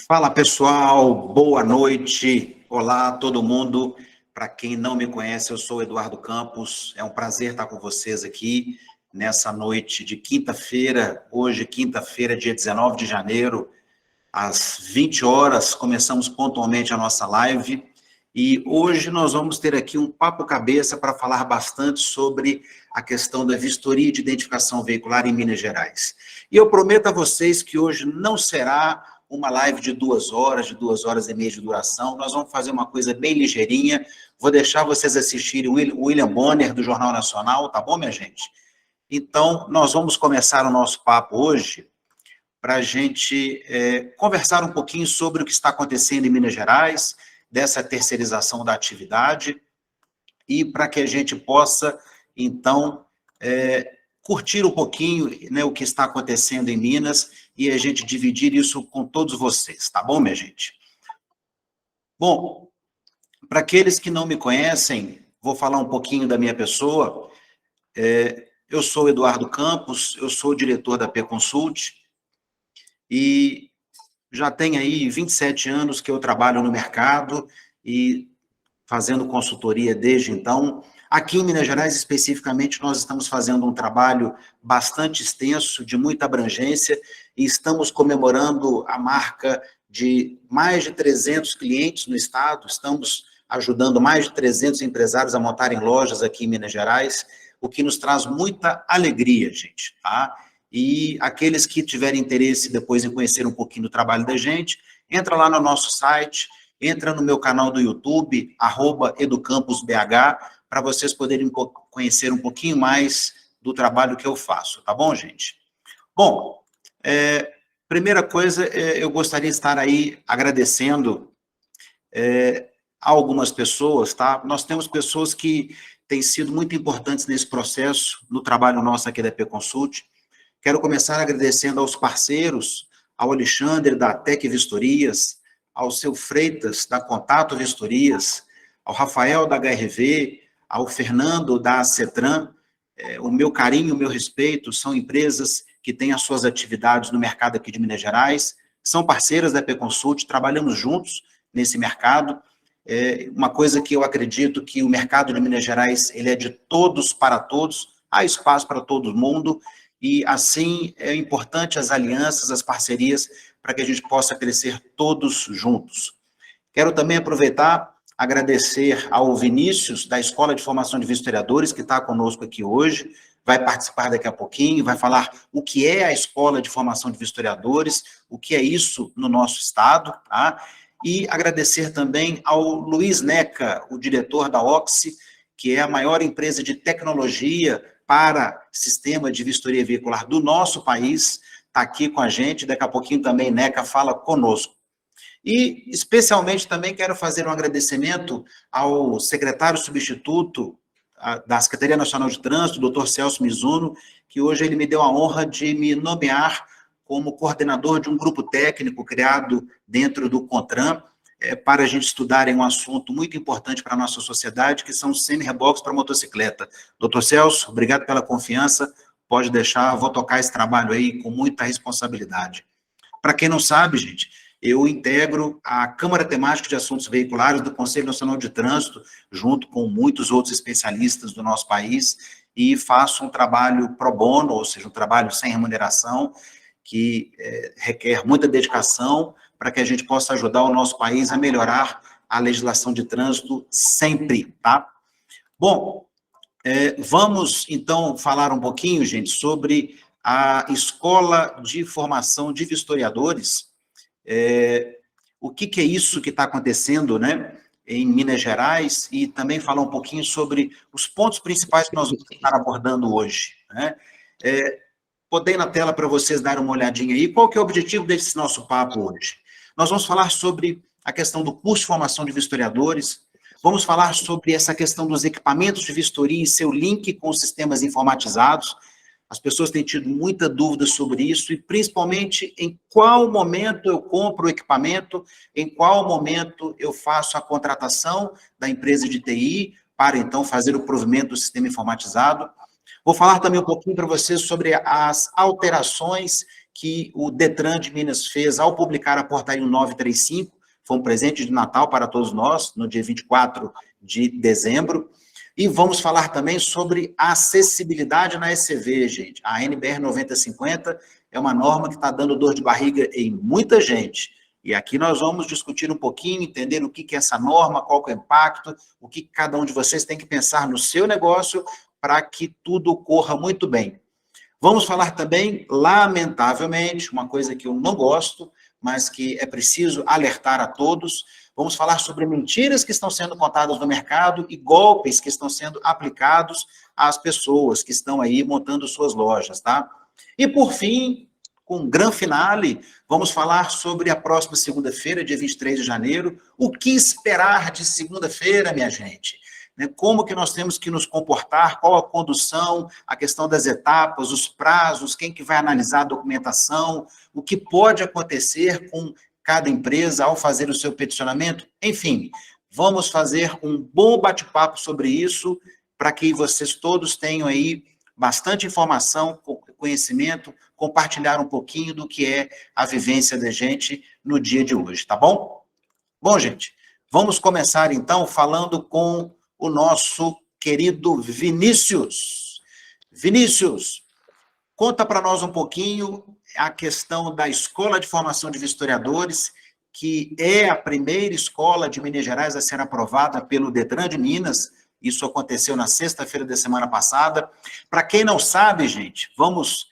Fala pessoal, boa noite, olá todo mundo. Para quem não me conhece, eu sou Eduardo Campos, é um prazer estar com vocês aqui nessa noite de quinta-feira, hoje quinta-feira, dia 19 de janeiro, às 20 horas, começamos pontualmente a nossa live e hoje nós vamos ter aqui um papo cabeça para falar bastante sobre a questão da vistoria de identificação veicular em Minas Gerais. E eu prometo a vocês que hoje não será uma live de 2 horas, de 2 horas e meia de duração, nós vamos fazer uma coisa bem ligeirinha, vou deixar vocês assistirem o William Bonner, do Jornal Nacional, tá bom, minha gente? Então, nós vamos começar o nosso papo hoje para a gente conversar um pouquinho sobre o que está acontecendo em Minas Gerais, dessa terceirização da atividade, e para que a gente possa, então, curtir um pouquinho, né, o que está acontecendo em Minas e a gente dividir isso com todos vocês, tá bom, minha gente? Bom, para aqueles que não me conhecem, vou falar um pouquinho da minha pessoa. Eu sou Eduardo Campos, eu sou diretor da P-Consult e já tem aí 27 anos que eu trabalho no mercado e fazendo consultoria desde então. Aqui em Minas Gerais, especificamente, nós estamos fazendo um trabalho bastante extenso, de muita abrangência, e estamos comemorando a marca de mais de 300 clientes no estado, estamos ajudando mais de 300 empresários a montarem lojas aqui em Minas Gerais, o que nos traz muita alegria, gente, tá? E aqueles que tiverem interesse depois em conhecer um pouquinho do trabalho da gente, entra lá no nosso site, entra no meu canal do YouTube, @educamposbh, para vocês poderem conhecer um pouquinho mais do trabalho que eu faço, tá bom, gente? Bom, primeira coisa, eu gostaria de estar aí agradecendo a algumas pessoas, tá? Nós temos pessoas que têm sido muito importantes nesse processo, no trabalho nosso aqui da P-Consult. Quero começar agradecendo aos parceiros, ao Alexandre, da Tec Vistorias, ao seu Freitas, da Contato Vistorias, ao Rafael, da HRV, ao Fernando, da Cetran. O meu carinho, o meu respeito, são empresas que têm as suas atividades no mercado aqui de Minas Gerais, são parceiras da P-Consult, trabalhamos juntos nesse mercado. Uma coisa que eu acredito que o mercado de Minas Gerais, ele é de todos para todos, há espaço para todo mundo, e assim é importante as alianças, as parcerias, para que a gente possa crescer todos juntos. Quero também aproveitar, agradecer ao Vinícius, da Escola de Formação de Vistoriadores, que está conosco aqui hoje, vai participar daqui a pouquinho, vai falar o que é a Escola de Formação de Vistoriadores, o que é isso no nosso estado, tá? E agradecer também ao Luiz Neca, o diretor da Oxy, que é a maior empresa de tecnologia para sistema de vistoria veicular do nosso país, está aqui com a gente, daqui a pouquinho também Neca fala conosco. E, especialmente, também quero fazer um agradecimento ao secretário substituto da Secretaria Nacional de Trânsito, doutor Celso Mizuno, que hoje ele me deu a honra de me nomear como coordenador de um grupo técnico criado dentro do CONTRAN, para a gente estudar um assunto muito importante para a nossa sociedade, que são os semi-reboques para motocicleta. Doutor Celso, obrigado pela confiança, pode deixar, vou tocar esse trabalho aí com muita responsabilidade. Para quem não sabe, gente, eu integro a Câmara Temática de Assuntos Veiculares do Conselho Nacional de Trânsito, junto com muitos outros especialistas do nosso país, e faço um trabalho pro bono, ou seja, um trabalho sem remuneração, que requer muita dedicação para que a gente possa ajudar o nosso país a melhorar a legislação de trânsito sempre, tá? Bom, vamos, então, falar um pouquinho, gente, sobre a Escola de Formação de Vistoriadores. O que é isso que está acontecendo, né, em Minas Gerais, e também falar um pouquinho sobre os pontos principais que nós vamos estar abordando hoje, né? Botei na tela para vocês darem uma olhadinha aí. Qual que é o objetivo desse nosso papo hoje? Nós vamos falar sobre a questão do curso de formação de vistoriadores, vamos falar sobre essa questão dos equipamentos de vistoria e seu link com os sistemas informatizados. As pessoas têm tido muita dúvida sobre isso, e principalmente em qual momento eu compro o equipamento, em qual momento eu faço a contratação da empresa de TI para, então, fazer o provimento do sistema informatizado. Vou falar também um pouquinho para vocês sobre as alterações que o Detran de Minas fez ao publicar a portaria 935, foi um presente de Natal para todos nós, no dia 24 de dezembro. E vamos falar também sobre a acessibilidade na ECV, gente. A NBR 9050 é uma norma que está dando dor de barriga em muita gente. E aqui nós vamos discutir um pouquinho, entender o que é essa norma, qual que é o impacto, o que cada um de vocês tem que pensar no seu negócio para que tudo corra muito bem. Vamos falar também, lamentavelmente, uma coisa que eu não gosto, mas que é preciso alertar a todos. Vamos falar sobre mentiras que estão sendo contadas no mercado e golpes que estão sendo aplicados às pessoas que estão aí montando suas lojas, tá? E, por fim, com um grande finale, vamos falar sobre a próxima segunda-feira, dia 23 de janeiro. O que esperar de segunda-feira, minha gente? Como que nós temos que nos comportar, qual a condução, a questão das etapas, os prazos, quem que vai analisar a documentação, o que pode acontecer com cada empresa ao fazer o seu peticionamento. Enfim, vamos fazer um bom bate-papo sobre isso, para que vocês todos tenham aí bastante informação, conhecimento, compartilhar um pouquinho do que é a vivência da gente no dia de hoje, tá bom? Bom, gente, vamos começar então falando com o nosso querido Vinícius. Vinícius, conta para nós um pouquinho a questão da Escola de Formação de Vistoriadores, que é a primeira escola de Minas Gerais a ser aprovada pelo Detran de Minas. Isso aconteceu na sexta-feira da semana passada. Para quem não sabe, gente, vamos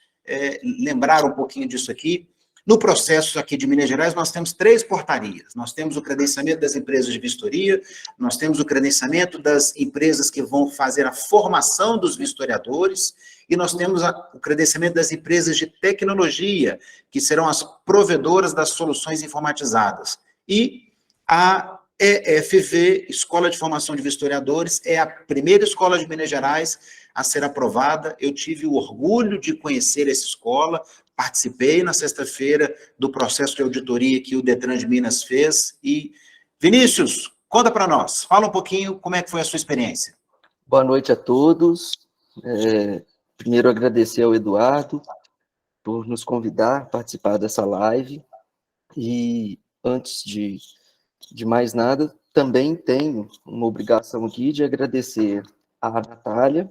lembrar um pouquinho disso aqui. No processo aqui de Minas Gerais, nós temos 3 portarias. Nós temos o credenciamento das empresas de vistoria, nós temos o credenciamento das empresas que vão fazer a formação dos vistoriadores, e nós temos o credenciamento das empresas de tecnologia, que serão as provedoras das soluções informatizadas. E a EFV, Escola de Formação de Vistoriadores, é a primeira escola de Minas Gerais a ser aprovada. Eu tive o orgulho de conhecer essa escola, participei na sexta-feira do processo de auditoria que o Detran de Minas fez. E, Vinícius, conta para nós, fala um pouquinho como é que foi a sua experiência. Boa noite a todos. Primeiro, agradecer ao Eduardo por nos convidar a participar dessa live. E, antes de mais nada, também tenho uma obrigação aqui de agradecer à Natália,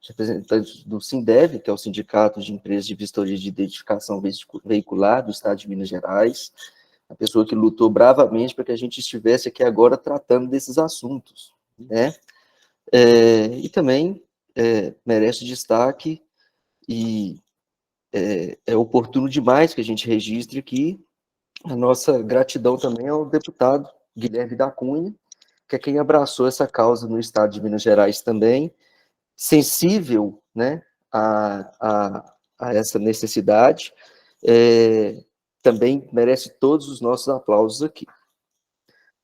representante do SINDEV, que é o Sindicato de Empresas de Vistoria de Identificação Veicular do Estado de Minas Gerais, a pessoa que lutou bravamente para que a gente estivesse aqui agora tratando desses assuntos, né? E também merece destaque e é oportuno demais que a gente registre aqui a nossa gratidão também ao deputado Guilherme da Cunha, que é quem abraçou essa causa no Estado de Minas Gerais também, sensível, né, a essa necessidade, também merece todos os nossos aplausos aqui.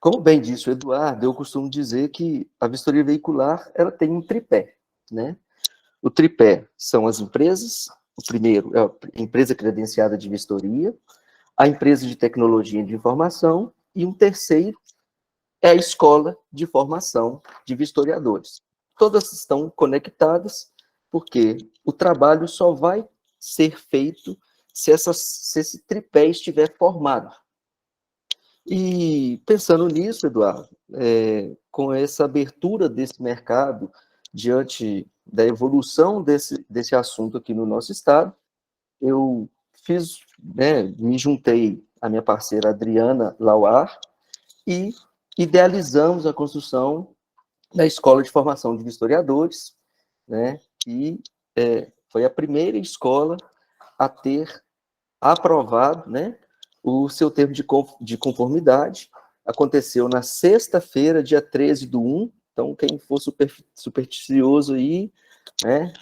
Como bem disse o Eduardo, eu costumo dizer que a vistoria veicular ela tem um tripé, né? O tripé são as empresas, o primeiro é a empresa credenciada de vistoria, a empresa de tecnologia de informação, e um terceiro é a escola de formação de vistoriadores. Todas estão conectadas, porque o trabalho só vai ser feito se esse tripé estiver formado. E pensando nisso, Eduardo, com essa abertura desse mercado, diante da evolução desse assunto aqui no nosso estado, eu me juntei à minha parceira Adriana Lauar e idealizamos a construção da Escola de Formação de Vistoriadores, né, que foi a primeira escola a ter aprovado, né, o seu termo de conformidade. Aconteceu na sexta-feira, dia 13/1, então quem for supersticioso aí, né,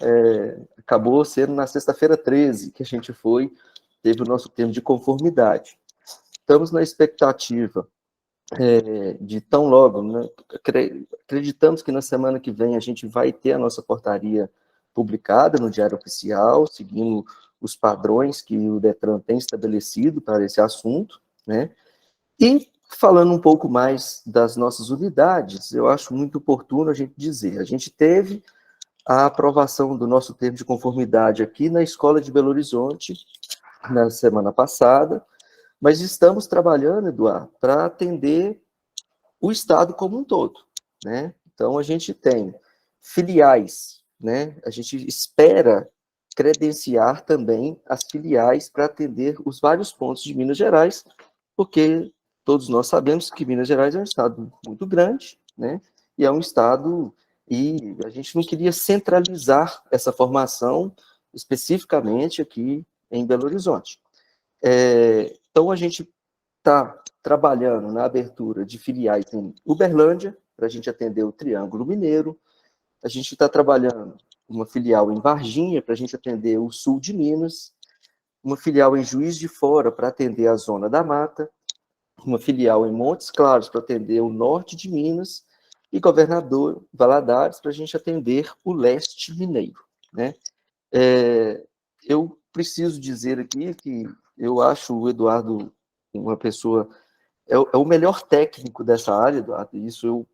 acabou sendo na sexta-feira 13 que a gente teve o nosso termo de conformidade. Estamos na expectativa de tão logo, né, acreditamos que na semana que vem a gente vai ter a nossa portaria publicada no Diário Oficial, seguindo os padrões que o Detran tem estabelecido para esse assunto, né? E falando um pouco mais das nossas unidades, eu acho muito oportuno a gente dizer, a gente teve a aprovação do nosso termo de conformidade aqui na Escola de Belo Horizonte, na semana passada, mas estamos trabalhando, Eduardo, para atender o Estado como um todo, né? Então, a gente tem filiais, né? A gente espera credenciar também as filiais para atender os vários pontos de Minas Gerais, porque todos nós sabemos que Minas Gerais é um estado muito grande, né? E é um estado, e a gente não queria centralizar essa formação especificamente aqui em Belo Horizonte. Então, a gente está trabalhando na abertura de filiais em Uberlândia, para a gente atender o Triângulo Mineiro. A gente está trabalhando uma filial em Varginha, para a gente atender o sul de Minas. Uma filial em Juiz de Fora, para atender a Zona da Mata. Uma filial em Montes Claros, para atender o norte de Minas. E Governador Valadares, para a gente atender o leste mineiro, né? Eu preciso dizer aqui que eu acho o Eduardo uma pessoa, é o melhor técnico dessa área, Eduardo, isso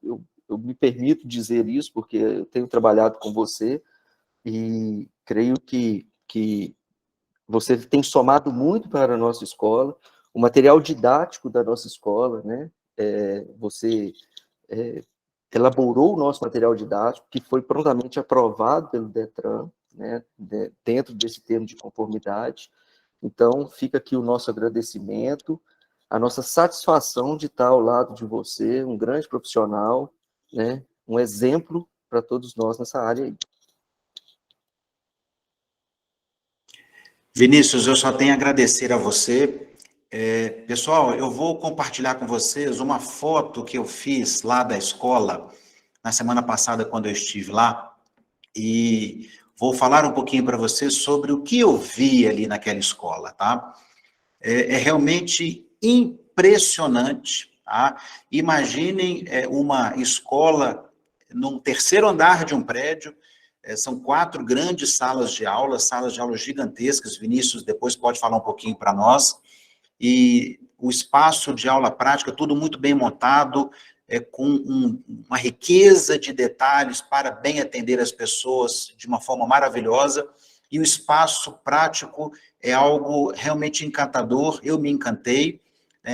eu me permito dizer isso, porque eu tenho trabalhado com você e creio que você tem somado muito para a nossa escola, o material didático da nossa escola, né? Você elaborou o nosso material didático, que foi prontamente aprovado pelo DETRAN, né? Dentro desse termo de conformidade. Então, fica aqui o nosso agradecimento, a nossa satisfação de estar ao lado de você, um grande profissional, né? Um exemplo para todos nós nessa área aí. Vinícius, eu só tenho a agradecer a você. Pessoal, eu vou compartilhar com vocês uma foto que eu fiz lá da escola, na semana passada, quando eu estive lá, e vou falar um pouquinho para vocês sobre o que eu vi ali naquela escola, tá? É realmente impressionante, tá? Imaginem uma escola num terceiro andar de um prédio, são 4 grandes salas de aula gigantescas. Vinícius depois pode falar um pouquinho para nós, e o espaço de aula prática, tudo muito bem montado, com uma riqueza de detalhes para bem atender as pessoas de uma forma maravilhosa, e o espaço prático é algo realmente encantador. Eu me encantei,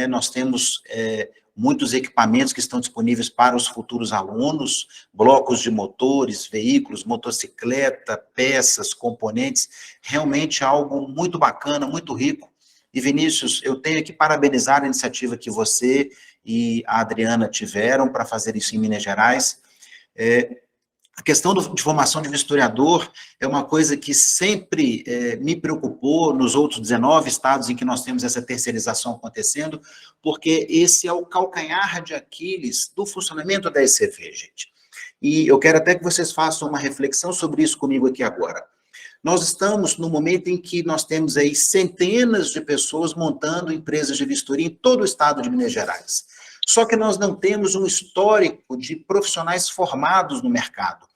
nós temos muitos equipamentos que estão disponíveis para os futuros alunos, blocos de motores, veículos, motocicleta, peças, componentes, realmente algo muito bacana, muito rico. E, Vinícius, eu tenho que parabenizar a iniciativa que você e a Adriana tiveram para fazer isso em Minas Gerais. A questão de formação de vistoriador é uma coisa que sempre me preocupou nos outros 19 estados em que nós temos essa terceirização acontecendo, porque esse é o calcanhar de Aquiles do funcionamento da ECV, gente. E eu quero até que vocês façam uma reflexão sobre isso comigo aqui agora. Nós estamos no momento em que nós temos aí centenas de pessoas montando empresas de vistoria em todo o estado de Minas Gerais. Só que nós não temos um histórico de profissionais formados no mercado.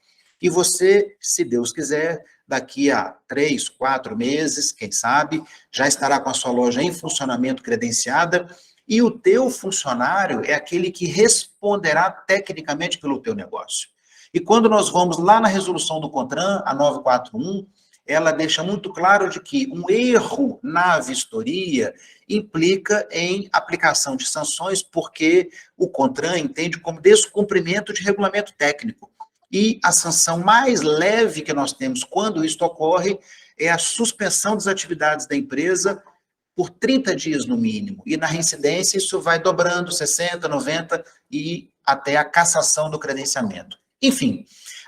E você, se Deus quiser, daqui a 3, 4 meses, quem sabe, já estará com a sua loja em funcionamento credenciada, e o teu funcionário é aquele que responderá tecnicamente pelo teu negócio. E quando nós vamos lá na resolução do CONTRAN, a 941, ela deixa muito claro de que um erro na vistoria implica em aplicação de sanções, porque o CONTRAN entende como descumprimento de regulamento técnico. E a sanção mais leve que nós temos quando isso ocorre é a suspensão das atividades da empresa por 30 dias no mínimo. E na reincidência isso vai dobrando, 60, 90 e até a cassação do credenciamento. Enfim,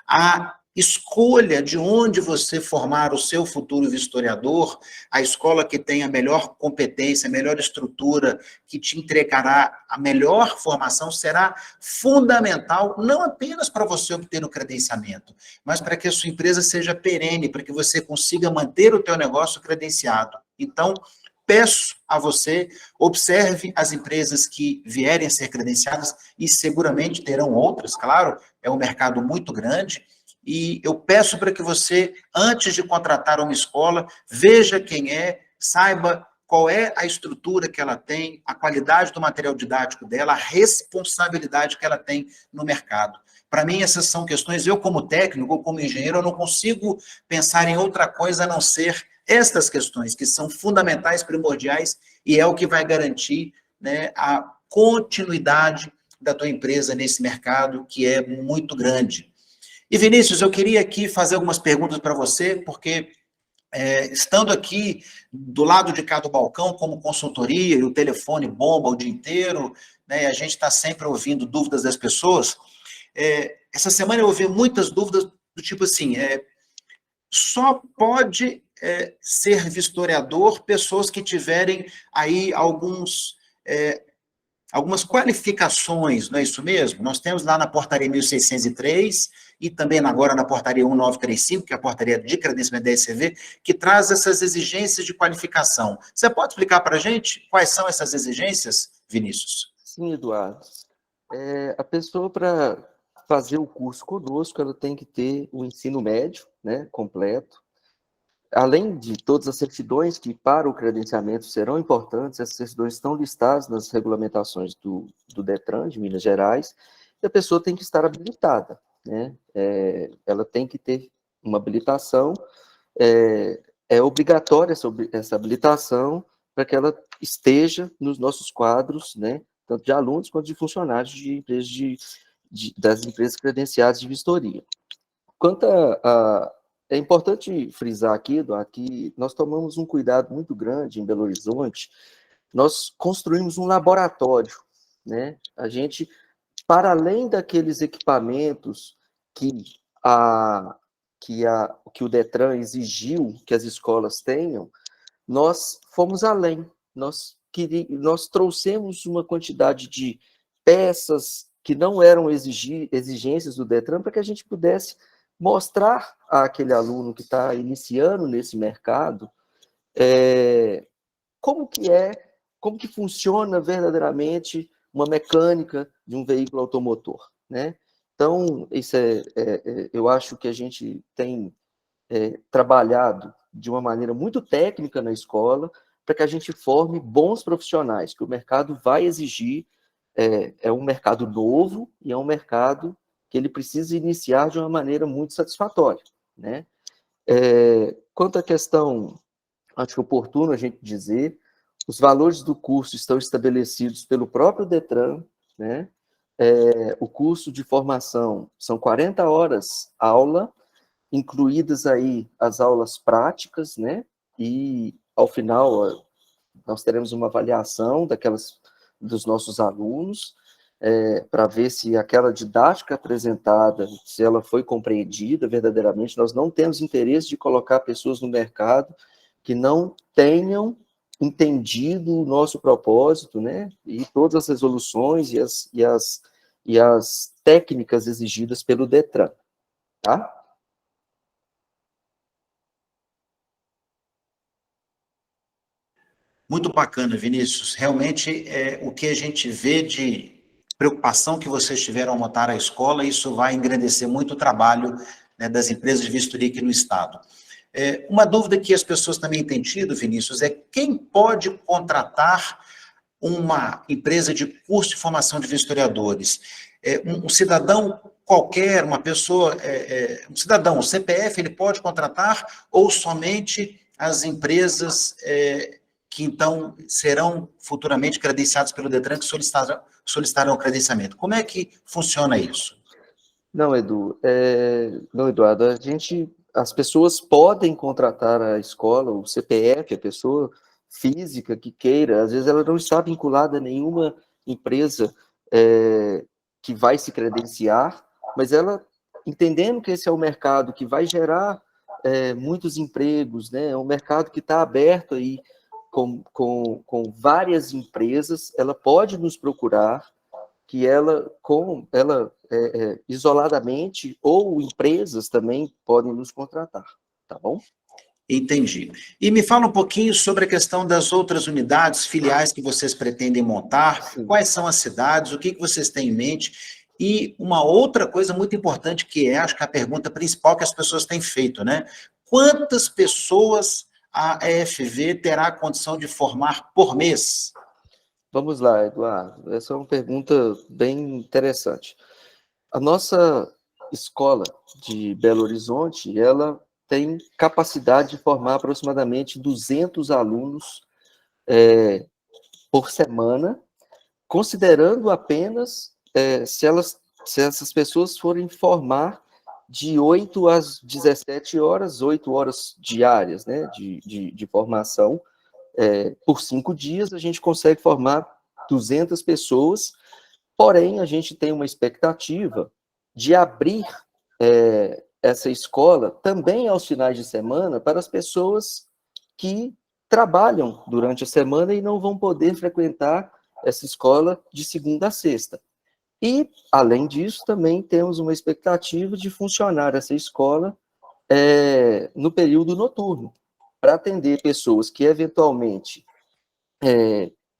a escolha de onde você formar o seu futuro vistoriador, a escola que tem a melhor competência, a melhor estrutura, que te entregará a melhor formação, será fundamental, não apenas para você obter o credenciamento, mas para que a sua empresa seja perene, para que você consiga manter o teu negócio credenciado. Então, peço a você, observe as empresas que vierem a ser credenciadas, e seguramente terão outras, claro, é um mercado muito grande. E eu peço para que você, antes de contratar uma escola, veja quem é, saiba qual é a estrutura que ela tem, a qualidade do material didático dela, a responsabilidade que ela tem no mercado. Para mim, essas são questões, eu como técnico, ou como engenheiro, eu não consigo pensar em outra coisa a não ser estas questões que são fundamentais, primordiais, e é o que vai garantir, né, a continuidade da tua empresa nesse mercado, que é muito grande. E, Vinícius, eu queria aqui fazer algumas perguntas para você, porque estando aqui do lado de cá do balcão, como consultoria, e o telefone bomba o dia inteiro, né, a gente está sempre ouvindo dúvidas das pessoas. Essa semana eu ouvi muitas dúvidas do tipo assim, só pode ser vistoriador pessoas que tiverem aí algumas qualificações, não é isso mesmo? Nós temos lá na portaria 1603 e também agora na portaria 1935, que é a portaria de credenciamento da ECV, que traz essas exigências de qualificação. Você pode explicar para a gente quais são essas exigências, Vinícius? Sim, Eduardo. A pessoa, para fazer o curso conosco, ela tem que ter o ensino médio, né, completo. Além de todas as certidões que, para o credenciamento, serão importantes, essas certidões estão listadas nas regulamentações do DETRAN, de Minas Gerais, e a pessoa tem que estar habilitada, né? Ela tem que ter uma habilitação, é obrigatória essa habilitação para que ela esteja nos nossos quadros, né, tanto de alunos quanto de funcionários de empresas das empresas credenciadas de vistoria. Quanto é importante frisar aqui, Eduardo, que nós tomamos um cuidado muito grande em Belo Horizonte. Nós construímos um laboratório, né? A gente, para além daqueles equipamentos que o DETRAN exigiu que as escolas tenham, nós fomos além. Nós trouxemos uma quantidade de peças que não eram exigências do DETRAN para que a gente pudesse mostrar àquele aluno que está iniciando nesse mercado como que funciona verdadeiramente uma mecânica de um veículo automotor, né? Então, isso eu acho que a gente tem trabalhado de uma maneira muito técnica na escola para que a gente forme bons profissionais, que o mercado vai exigir. É um mercado novo e é um mercado que ele precisa iniciar de uma maneira muito satisfatória, né? Quanto à questão, acho oportuno a gente dizer, os valores do curso estão estabelecidos pelo próprio DETRAN, né? O curso de formação são 40 horas aula, incluídas aí as aulas práticas, né? E, ao final, nós teremos uma avaliação dos nossos alunos, para ver se aquela didática apresentada, se ela foi compreendida verdadeiramente. Nós não temos interesse de colocar pessoas no mercado que não tenham entendido o nosso propósito, né? E todas as resoluções e as técnicas exigidas pelo DETRAN, tá? Muito bacana, Vinícius. Realmente, o que a gente vê de preocupação que vocês tiveram ao montar a escola, isso vai engrandecer muito o trabalho, né, das empresas de vistoria aqui no Estado. Uma dúvida que as pessoas também têm tido, Vinícius, é quem pode contratar uma empresa de curso de formação de vistoriadores? Um cidadão qualquer, uma pessoa, um cidadão, o CPF, ele pode contratar ou somente as empresas que então serão futuramente credenciadas pelo DETRAN que solicitarão o credenciamento? Como é que funciona isso? Não, não, Eduardo, as pessoas podem contratar a escola, o CPF, a pessoa física que queira, às vezes ela não está vinculada a nenhuma empresa que vai se credenciar, mas ela, entendendo que esse é o mercado que vai gerar muitos empregos, né, é um mercado que está aberto aí com várias empresas, ela pode nos procurar, que ela isoladamente, ou empresas também podem nos contratar, tá bom? Entendi. E me fala um pouquinho sobre a questão das outras unidades, filiais que vocês pretendem montar, Sim. quais são as cidades, o que vocês têm em mente, e uma outra coisa muito importante que acho que é a pergunta principal que as pessoas têm feito, né? Quantas pessoas a EFV terá a condição de formar por mês? Vamos lá, Eduardo. Essa é uma pergunta bem interessante. A nossa escola de Belo Horizonte, ela tem capacidade de formar aproximadamente 200 alunos por semana, considerando apenas se essas pessoas forem formar de 8 às 17 horas, 8 horas diárias, né, de formação. Por 5 dias, a gente consegue formar 200 pessoas, porém, a gente tem uma expectativa de abrir essa escola também aos finais de semana para as pessoas que trabalham durante a semana e não vão poder frequentar essa escola de segunda a sexta. E, além disso, também temos uma expectativa de funcionar essa escola no período noturno, para atender pessoas que, eventualmente,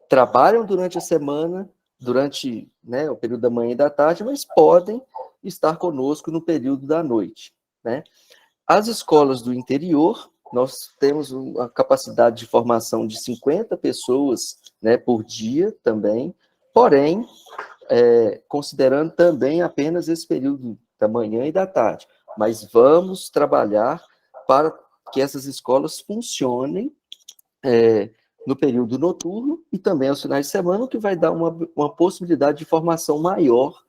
trabalham durante a semana, durante, né, o período da manhã e da tarde, mas podem estar conosco no período da noite, né? As escolas do interior, nós temos uma capacidade de formação de 50 pessoas, né, por dia também, porém, considerando também apenas esse período da manhã e da tarde. Mas vamos trabalhar para que essas escolas funcionem no período noturno e também aos finais de semana, o que vai dar uma possibilidade de formação maior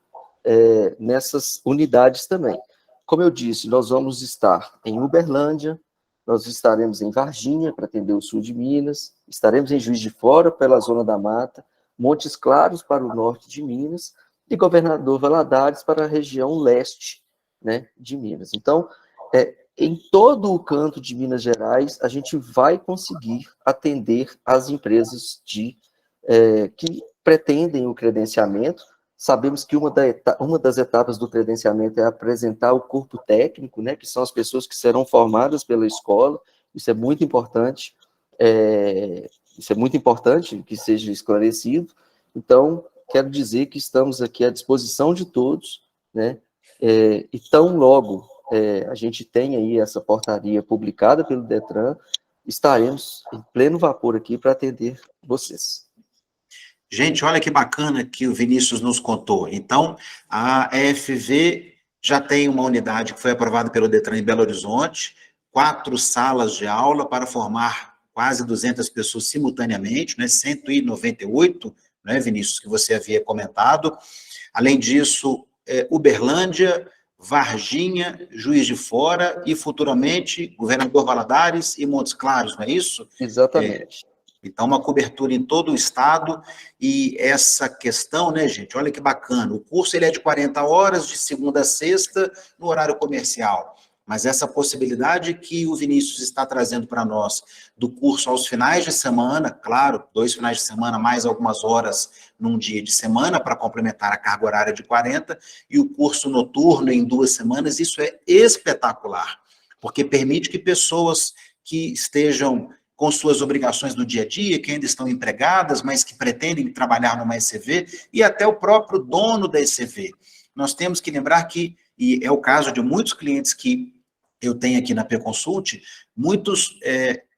nessas unidades também. Como eu disse, nós vamos estar em Uberlândia, nós estaremos em Varginha, para atender o sul de Minas, estaremos em Juiz de Fora, pela Zona da Mata, Montes Claros, para o norte de Minas, e Governador Valadares, para a região leste, né, de Minas. Então, em todo o canto de Minas Gerais, a gente vai conseguir atender as empresas que pretendem o credenciamento. Sabemos que uma das etapas do credenciamento é apresentar o corpo técnico, né, que são as pessoas que serão formadas pela escola. Isso é muito importante, que seja esclarecido. Então, quero dizer que estamos aqui à disposição de todos, né, e tão logo a gente tem aí essa portaria publicada pelo Detran, estaremos em pleno vapor aqui para atender vocês. Gente, olha que bacana que o Vinícius nos contou. Então, a EFV já tem uma unidade que foi aprovada pelo Detran em Belo Horizonte, 4 salas de aula para formar quase 200 pessoas simultaneamente, né, 198, né, Vinícius, que você havia comentado. Além disso, Uberlândia, Varginha, Juiz de Fora e, futuramente, Governador Valadares e Montes Claros, não é isso? Exatamente. Então, uma cobertura em todo o estado, e essa questão, né, gente, olha que bacana, o curso ele é de 40 horas, de segunda a sexta, no horário comercial, mas essa possibilidade que o Vinícius está trazendo para nós, do curso aos finais de semana, claro, 2 finais de semana, mais algumas horas num dia de semana, para complementar a carga horária de 40, e o curso noturno em 2 semanas, isso é espetacular, porque permite que pessoas que estejam com suas obrigações do dia a dia, que ainda estão empregadas, mas que pretendem trabalhar numa ECV, e até o próprio dono da ECV. Nós temos que lembrar que, e é o caso de muitos clientes que eu tenho aqui na P-Consult, muitos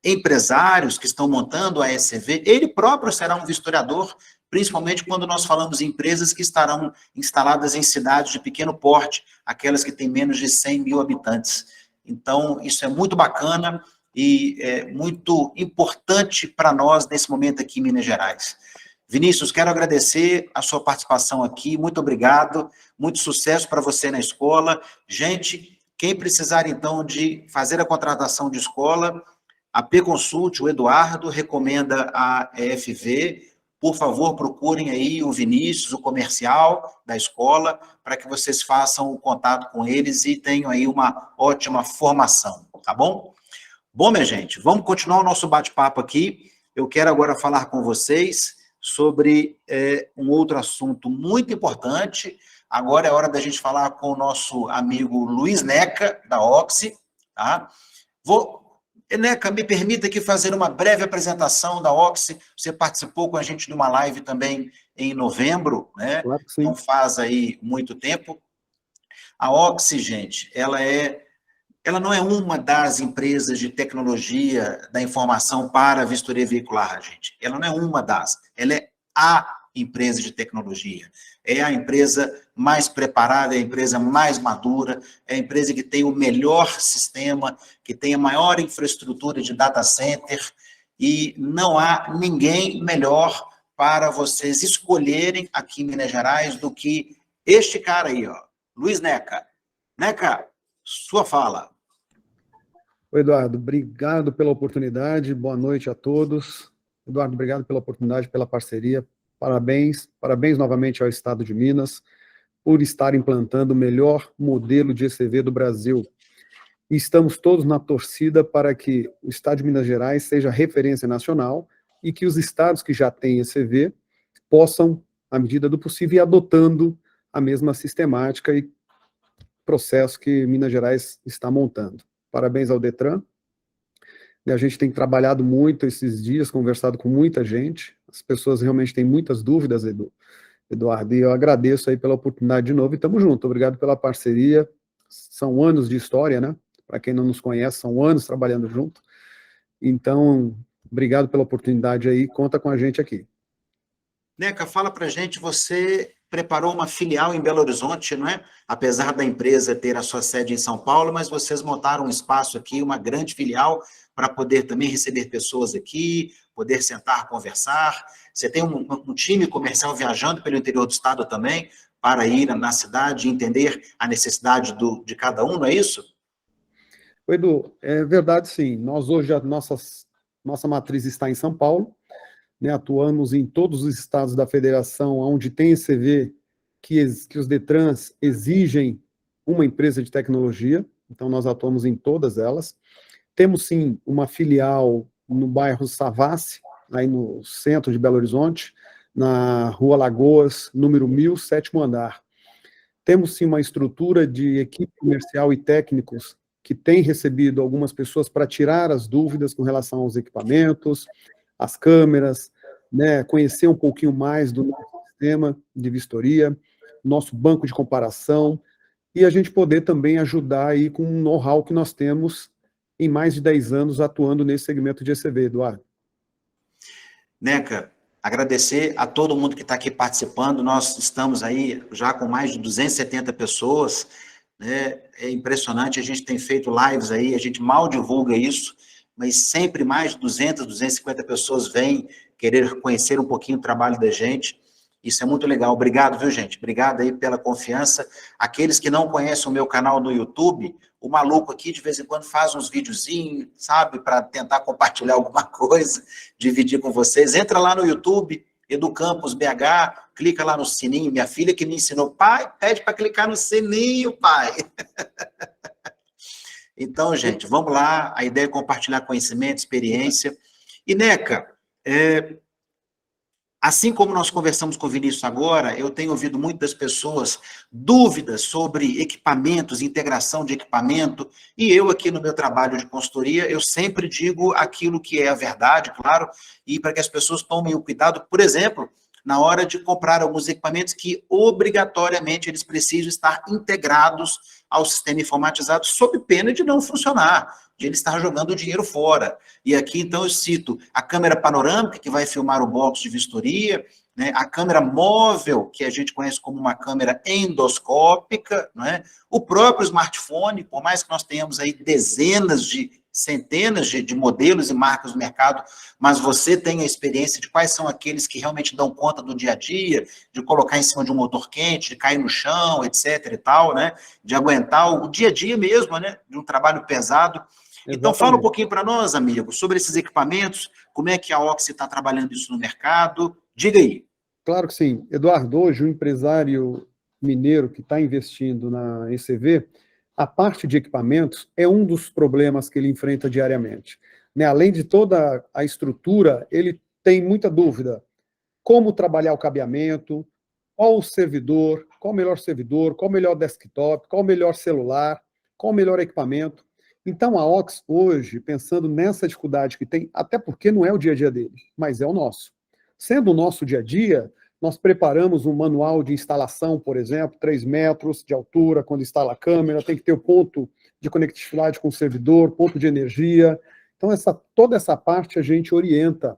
empresários que estão montando a ECV, ele próprio será um vistoriador, principalmente quando nós falamos em empresas que estarão instaladas em cidades de pequeno porte, aquelas que têm menos de 100 mil habitantes. Então, isso é muito bacana, e é muito importante para nós nesse momento aqui em Minas Gerais. Vinícius, quero agradecer a sua participação aqui, muito obrigado, muito sucesso para você na escola. Gente, quem precisar então de fazer a contratação de escola, a P-Consult, o Eduardo, recomenda a EFV, por favor, procurem aí o Vinícius, o comercial da escola, para que vocês façam o contato com eles e tenham aí uma ótima formação, tá bom? Bom, minha gente, vamos continuar o nosso bate-papo aqui. Eu quero agora falar com vocês sobre um outro assunto muito importante. Agora é hora da gente falar com o nosso amigo Luiz Neca, da Oxy. Tá? Neca, me permita aqui fazer uma breve apresentação da Oxy. Você participou com a gente de uma live também em novembro, né? Claro que sim. Não faz aí muito tempo. A Oxy, gente, ela não é uma das empresas de tecnologia da informação para a vistoria veicular, gente. Ela não é uma das. Ela é a empresa de tecnologia. É a empresa mais preparada, é a empresa mais madura, é a empresa que tem o melhor sistema, que tem a maior infraestrutura de data center, e não há ninguém melhor para vocês escolherem aqui em Minas Gerais do que este cara aí, ó, Luiz Neca. Neca, sua fala. Oi, Eduardo, obrigado pela oportunidade, boa noite a todos. Eduardo, obrigado pela oportunidade, pela parceria, parabéns novamente ao Estado de Minas por estar implantando o melhor modelo de ECV do Brasil. E estamos todos na torcida para que o Estado de Minas Gerais seja referência nacional e que os estados que já têm ECV possam, à medida do possível, ir adotando a mesma sistemática e processo que Minas Gerais está montando. Parabéns ao Detran. E a gente tem trabalhado muito esses dias, conversado com muita gente. As pessoas realmente têm muitas dúvidas, Eduardo, e eu agradeço aí pela oportunidade de novo e estamos juntos. Obrigado pela parceria. São anos de história, né? Para quem não nos conhece, são anos trabalhando junto. Então, obrigado pela oportunidade aí. Conta com a gente aqui. Neca, fala para a gente, você preparou uma filial em Belo Horizonte, não é? Apesar da empresa ter a sua sede em São Paulo, mas vocês montaram um espaço aqui, uma grande filial, para poder também receber pessoas aqui, poder sentar, conversar. Você tem um time comercial viajando pelo interior do estado também, para ir na cidade e entender a necessidade de cada um, não é isso? Edu, é verdade sim. Nós hoje, nossa matriz está em São Paulo, né, atuamos em todos os estados da federação onde tem ECV que os Detrans exigem uma empresa de tecnologia, então nós atuamos em todas elas. Temos sim uma filial no bairro Savassi, aí no centro de Belo Horizonte, na Rua Lagoas, número 1000, 7º andar. Temos sim uma estrutura de equipe comercial e técnicos que tem recebido algumas pessoas para tirar as dúvidas com relação aos equipamentos, as câmeras, né, conhecer um pouquinho mais do nosso sistema de vistoria, nosso banco de comparação, e a gente poder também ajudar aí com um know-how que nós temos em mais de 10 anos atuando nesse segmento de ECV, Eduardo. Neca, agradecer a todo mundo que está aqui participando, nós estamos aí já com mais de 270 pessoas, né? É impressionante, a gente tem feito lives aí, a gente mal divulga isso, mas sempre mais de 200, 250 pessoas vêm querer conhecer um pouquinho o trabalho da gente. Isso é muito legal. Obrigado, viu, gente? Obrigado aí pela confiança. Aqueles que não conhecem o meu canal no YouTube, o maluco aqui de vez em quando faz uns videozinhos, sabe, para tentar compartilhar alguma coisa, dividir com vocês. Entra lá no YouTube, Edu Campos BH, clica lá no sininho. Minha filha que me ensinou, pai, pede para clicar no sininho, pai. Então, gente, vamos lá. A ideia é compartilhar conhecimento, experiência. E, Neca, assim como nós conversamos com o Vinícius agora, eu tenho ouvido muitas pessoas dúvidas sobre equipamentos, integração de equipamento, e eu aqui no meu trabalho de consultoria, eu sempre digo aquilo que é a verdade, claro, e para que as pessoas tomem o cuidado, por exemplo, na hora de comprar alguns equipamentos que obrigatoriamente eles precisam estar integrados ao sistema informatizado, sob pena de não funcionar, de ele estar jogando o dinheiro fora. E aqui, então, eu cito a câmera panorâmica, que vai filmar o box de vistoria, né, a câmera móvel, que a gente conhece como uma câmera endoscópica, né, o próprio smartphone, por mais que nós tenhamos aí centenas de modelos e marcas no mercado, mas você tem a experiência de quais são aqueles que realmente dão conta do dia a dia, de colocar em cima de um motor quente, de cair no chão, etc. e tal, né, de aguentar o dia a dia mesmo, né, de um trabalho pesado. Exatamente. Então, fala um pouquinho para nós, amigos, sobre esses equipamentos, como é que a Oxy está trabalhando isso no mercado. Diga aí. Claro que sim. Eduardo, hoje o empresário mineiro que está investindo na ECV, a parte de equipamentos é um dos problemas que ele enfrenta diariamente. Né? Além de toda a estrutura, ele tem muita dúvida. Como trabalhar o cabeamento, qual o servidor, qual o melhor desktop, qual o melhor celular, qual o melhor equipamento. Então, a Ox hoje, pensando nessa dificuldade que tem, até porque não é o dia a dia dele, mas é o nosso. Sendo o nosso dia a dia, nós preparamos um manual de instalação, por exemplo, 3 metros de altura, quando instala a câmera, tem que ter o ponto de conectividade com o servidor, ponto de energia. Então, toda essa parte a gente orienta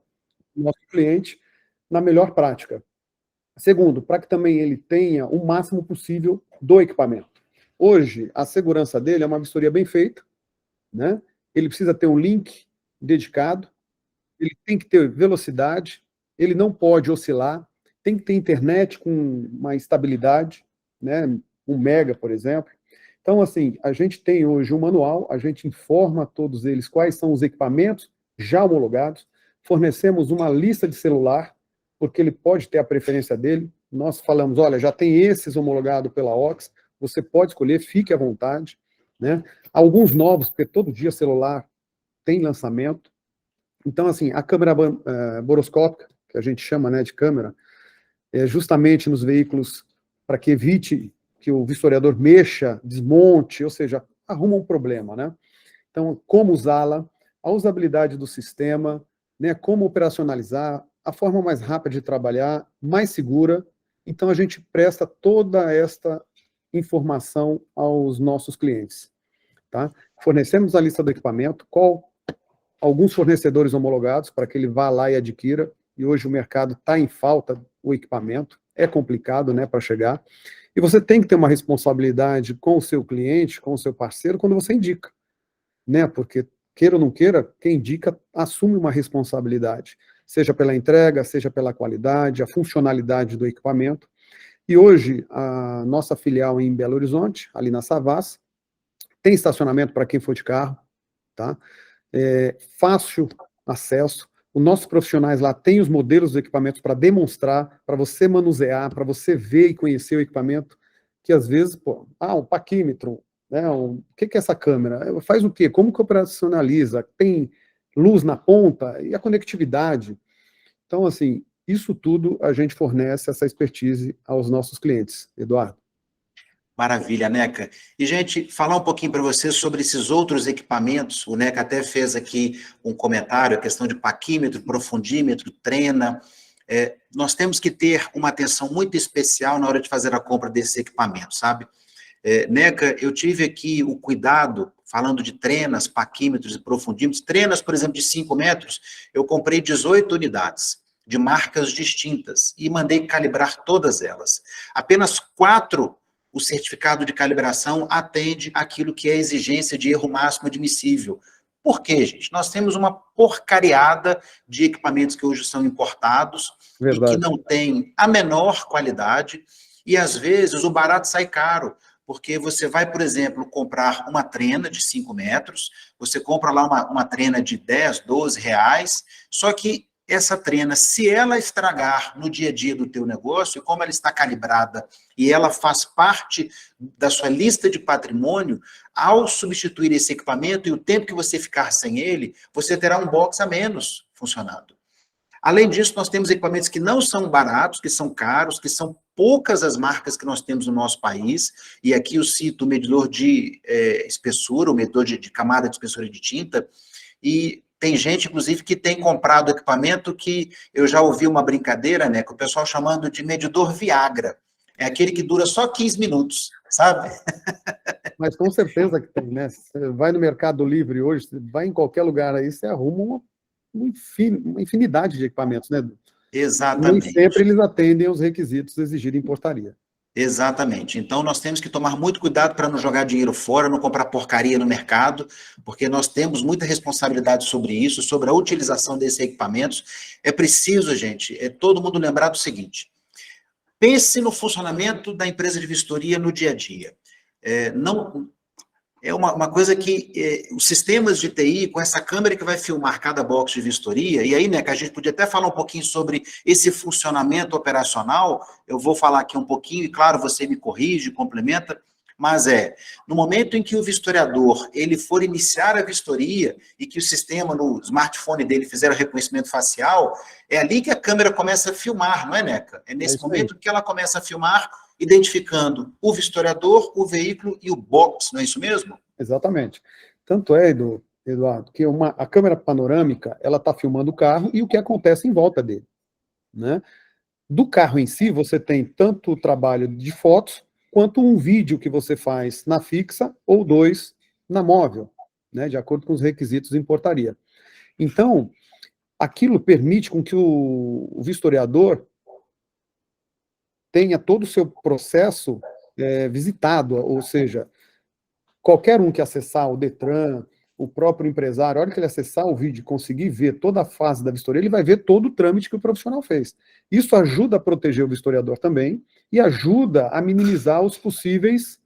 o nosso cliente na melhor prática. Segundo, para que também ele tenha o máximo possível do equipamento. Hoje, a segurança dele é uma vistoria bem feita, né? Ele precisa ter um link dedicado, ele tem que ter velocidade, ele não pode oscilar, tem que ter internet com uma estabilidade, né? 1 mega, por exemplo. Então, assim, a gente tem hoje um manual, a gente informa a todos eles quais são os equipamentos já homologados, fornecemos uma lista de celular, porque ele pode ter a preferência dele. Nós falamos, olha, já tem esses homologados pela OX, você pode escolher, fique à vontade, né? Alguns novos, porque todo dia celular tem lançamento. Então, assim, a câmera boroscópica, que a gente chama, né, de câmera, é justamente nos veículos para que evite que o vistoriador mexa, desmonte, ou seja, arruma um problema, né? Então, como usá-la, a usabilidade do sistema, né, como operacionalizar, a forma mais rápida de trabalhar, mais segura. Então, a gente presta toda esta informação aos nossos clientes, tá? Fornecemos a lista do equipamento, alguns fornecedores homologados para que ele vá lá e adquira, e hoje o mercado está em falta o equipamento, é complicado, né, para chegar, e você tem que ter uma responsabilidade com o seu cliente, com o seu parceiro, quando você indica, né, porque, queira ou não queira, quem indica assume uma responsabilidade, seja pela entrega, seja pela qualidade, a funcionalidade do equipamento, e hoje a nossa filial em Belo Horizonte, ali na Savassi, tem estacionamento para quem for de carro, tá? Fácil acesso, os nossos profissionais lá têm os modelos dos equipamentos para demonstrar, para você manusear, para você ver e conhecer o equipamento, que às vezes, um paquímetro, né, o que é essa câmera? Faz o quê? Como que operacionaliza? Tem luz na ponta? E a conectividade? Então, assim, isso tudo a gente fornece essa expertise aos nossos clientes, Eduardo. Maravilha, Neca. E, gente, falar um pouquinho para vocês sobre esses outros equipamentos. O Neca até fez aqui um comentário, a questão de paquímetro, profundímetro, trena. Nós temos que ter uma atenção muito especial na hora de fazer a compra desse equipamento, sabe? Neca, eu tive aqui o cuidado, falando de trenas, paquímetros e profundímetros. Trenas, por exemplo, de 5 metros, eu comprei 18 unidades de marcas distintas e mandei calibrar todas elas. Apenas 4 o certificado de calibração atende aquilo que é a exigência de erro máximo admissível. Por quê, gente? Nós temos uma porcariada de equipamentos que hoje são importados e que não têm a menor qualidade, e às vezes o barato sai caro, porque você vai, por exemplo, comprar uma trena de 5 metros, você compra lá uma trena de 10, 12 reais, só que essa trena, se ela estragar no dia a dia do teu negócio, como ela está calibrada e ela faz parte da sua lista de patrimônio, ao substituir esse equipamento e o tempo que você ficar sem ele, você terá um box a menos funcionando. Além disso, nós temos equipamentos que não são baratos, que são caros, que são poucas as marcas que nós temos no nosso país, e aqui eu cito o medidor de espessura, o medidor de camada de espessura de tinta, e tem gente, inclusive, que tem comprado equipamento que eu já ouvi uma brincadeira, né, com o pessoal chamando de medidor Viagra. É aquele que dura só 15 minutos, sabe? Mas com certeza que tem, né? Você vai no Mercado Livre hoje, você vai em qualquer lugar aí, você arruma uma infinidade de equipamentos, né? Exatamente. Nem sempre eles atendem aos requisitos exigidos em portaria. Exatamente. Então, nós temos que tomar muito cuidado para não jogar dinheiro fora, não comprar porcaria no mercado, porque nós temos muita responsabilidade sobre isso, sobre a utilização desses equipamentos. É preciso, gente, todo mundo lembrar do seguinte: pense no funcionamento da empresa de vistoria no dia a dia. É uma coisa que os sistemas de TI, com essa câmera que vai filmar cada box de vistoria, e aí, né, que a gente podia até falar um pouquinho sobre esse funcionamento operacional, eu vou falar aqui um pouquinho, e claro, você me corrige, complementa, mas no momento em que o vistoriador, ele for iniciar a vistoria, e que o sistema no smartphone dele fizer o reconhecimento facial, é ali que a câmera começa a filmar, não é, Neca? É nesse momento que ela começa a filmar, identificando o vistoriador, o veículo e o box, não é isso mesmo? Exatamente. Tanto é, Eduardo, que a câmera panorâmica, ela está filmando o carro e o que acontece em volta dele, né? Do carro em si, você tem tanto o trabalho de fotos, quanto um vídeo que você faz na fixa, ou 2 na móvel, né, de acordo com os requisitos em portaria. Então, aquilo permite com que o vistoriador tenha todo o seu processo visitado, ou seja, qualquer um que acessar o Detran, o próprio empresário, a hora que ele acessar o vídeo e conseguir ver toda a fase da vistoria, ele vai ver todo o trâmite que o profissional fez. Isso ajuda a proteger o vistoriador também e ajuda a minimizar os possíveis,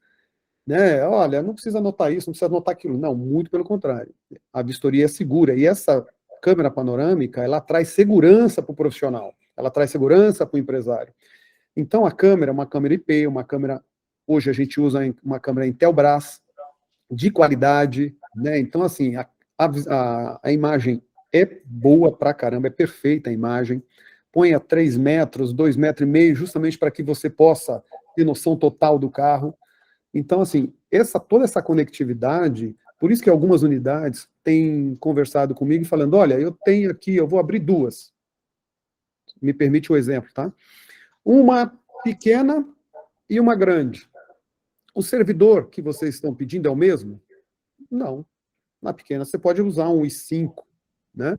né? Olha, não precisa anotar isso, não precisa anotar aquilo. Não, muito pelo contrário. A vistoria é segura e essa câmera panorâmica, ela traz segurança para o profissional, ela traz segurança para o empresário. Então, a câmera é uma câmera IP, uma câmera, hoje a gente usa uma câmera Intelbras, de qualidade, né? Então, assim, a imagem é boa pra caramba, é perfeita a imagem. Põe a 3 metros, 2,5 metros, justamente para que você possa ter noção total do carro. Então, assim, toda essa conectividade, por isso que algumas unidades têm conversado comigo e falando, olha, eu tenho aqui, eu vou abrir 2. Me permite o exemplo, tá? Uma pequena e uma grande. O servidor que vocês estão pedindo é o mesmo? Não. Na pequena você pode usar um i5, né?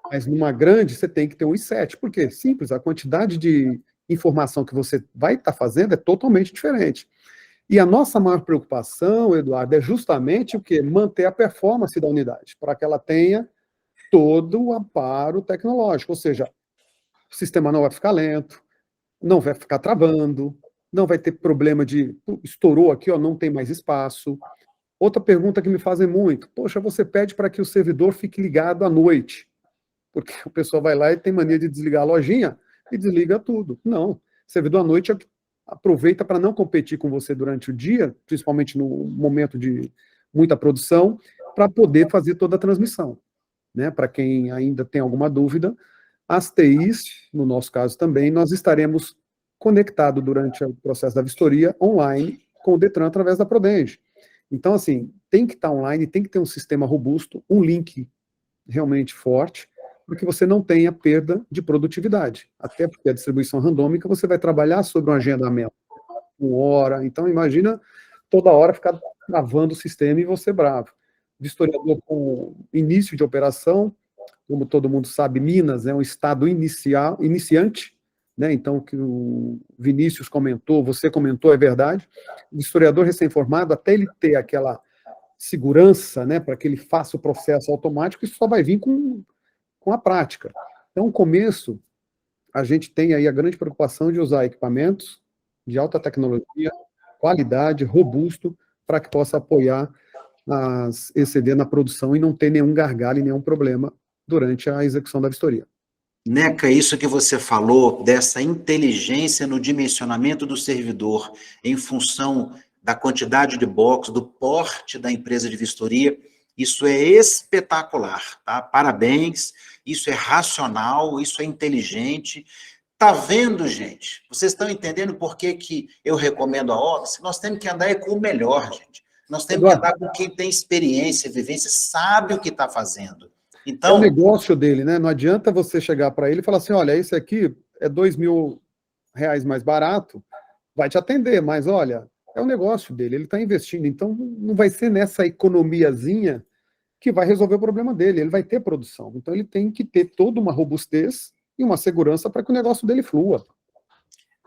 Mas numa grande você tem que ter um i7. Por quê? Simples, a quantidade de informação que você vai estar fazendo é totalmente diferente. E a nossa maior preocupação, Eduardo, é justamente o quê? Manter a performance da unidade, para que ela tenha todo o amparo tecnológico, ou seja, o sistema não vai ficar lento, não vai ficar travando, não vai ter problema de estourou aqui, ó, não tem mais espaço. Outra pergunta que me fazem muito, poxa, você pede para que o servidor fique ligado à noite, porque o pessoal vai lá e tem mania de desligar a lojinha e desliga tudo. Não, servidor à noite aproveita para não competir com você durante o dia, principalmente no momento de muita produção, para poder fazer toda a transmissão. Né? Para quem ainda tem alguma dúvida, as TIs, no nosso caso também, nós estaremos conectados durante o processo da vistoria online com o Detran através da Prodenge. Então, assim, tem que estar online, tem que ter um sistema robusto, um link realmente forte, para que você não tenha perda de produtividade. Até porque a distribuição randômica, você vai trabalhar sobre um agendamento, 1 hora, então imagina toda hora ficar travando o sistema e você bravo. Vistoriador com início de operação, como todo mundo sabe, Minas é um estado iniciante, né? Então, o que o Vinícius comentou, você comentou, é verdade. O historiador recém-formado, até ele ter aquela segurança, né, para que ele faça o processo automático, isso só vai vir com a prática. Então, no começo, a gente tem aí a grande preocupação de usar equipamentos de alta tecnologia, qualidade, robusto, para que possa apoiar as ECD na produção e não ter nenhum gargalo e nenhum problema durante a execução da vistoria. Neca, isso que você falou, dessa inteligência no dimensionamento do servidor, em função da quantidade de box, do porte da empresa de vistoria, isso é espetacular, tá? Parabéns, isso é racional, isso é inteligente. Tá vendo, gente? Vocês estão entendendo por que eu recomendo a Ox? Nós temos que andar com o melhor, gente. Nós temos que andar com quem tem experiência, vivência, sabe o que está fazendo. Então, é o negócio dele, né? Não adianta você chegar para ele e falar assim, olha, esse aqui é R$2.000 mais barato, vai te atender, mas olha, é o negócio dele, ele está investindo, então não vai ser nessa economiazinha que vai resolver o problema dele, ele vai ter produção, então ele tem que ter toda uma robustez e uma segurança para que o negócio dele flua.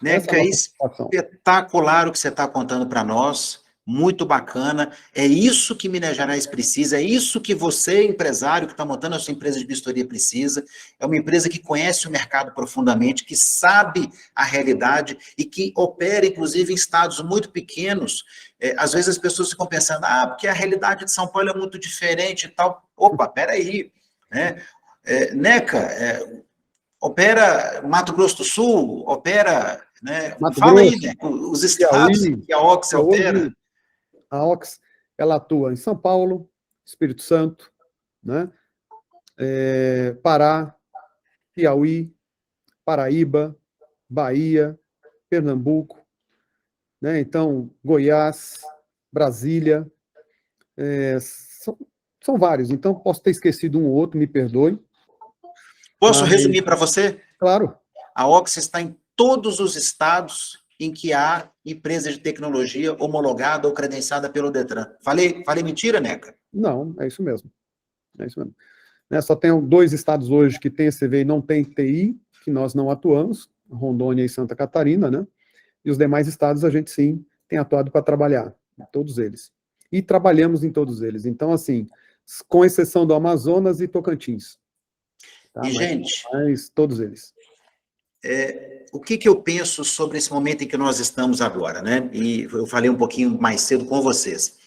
Neca, é espetacular o que você está contando para nós, muito bacana, é isso que Minas Gerais precisa, é isso que você, empresário, que está montando a sua empresa de vistoria precisa, é uma empresa que conhece o mercado profundamente, que sabe a realidade e que opera, inclusive, em estados muito pequenos. Às vezes as pessoas ficam pensando, porque a realidade de São Paulo é muito diferente e tal. Opa, peraí, né? Neca, opera Mato Grosso do Sul, opera, né? Fala aí, né? Os estados que a Ox opera. A Ox, ela atua em São Paulo, Espírito Santo, né? Pará, Piauí, Paraíba, Bahia, Pernambuco, né? Então, Goiás, Brasília, são vários, então posso ter esquecido um ou outro, me perdoe. Posso resumir para você? Claro. A Ox está em todos os estados em que há empresa de tecnologia homologada ou credenciada pelo Detran. Falei mentira, Neca? Não, é isso mesmo. É isso mesmo. Só tem 2 estados hoje que tem ECV e não tem TI, que nós não atuamos, Rondônia e Santa Catarina, né? E os demais estados a gente, sim, tem atuado para trabalhar, em todos eles. E trabalhamos em todos eles. Então, assim, com exceção do Amazonas e Tocantins. Tá? E, gente, mas todos eles. O que eu penso sobre esse momento em que nós estamos agora, né? E eu falei um pouquinho mais cedo com vocês.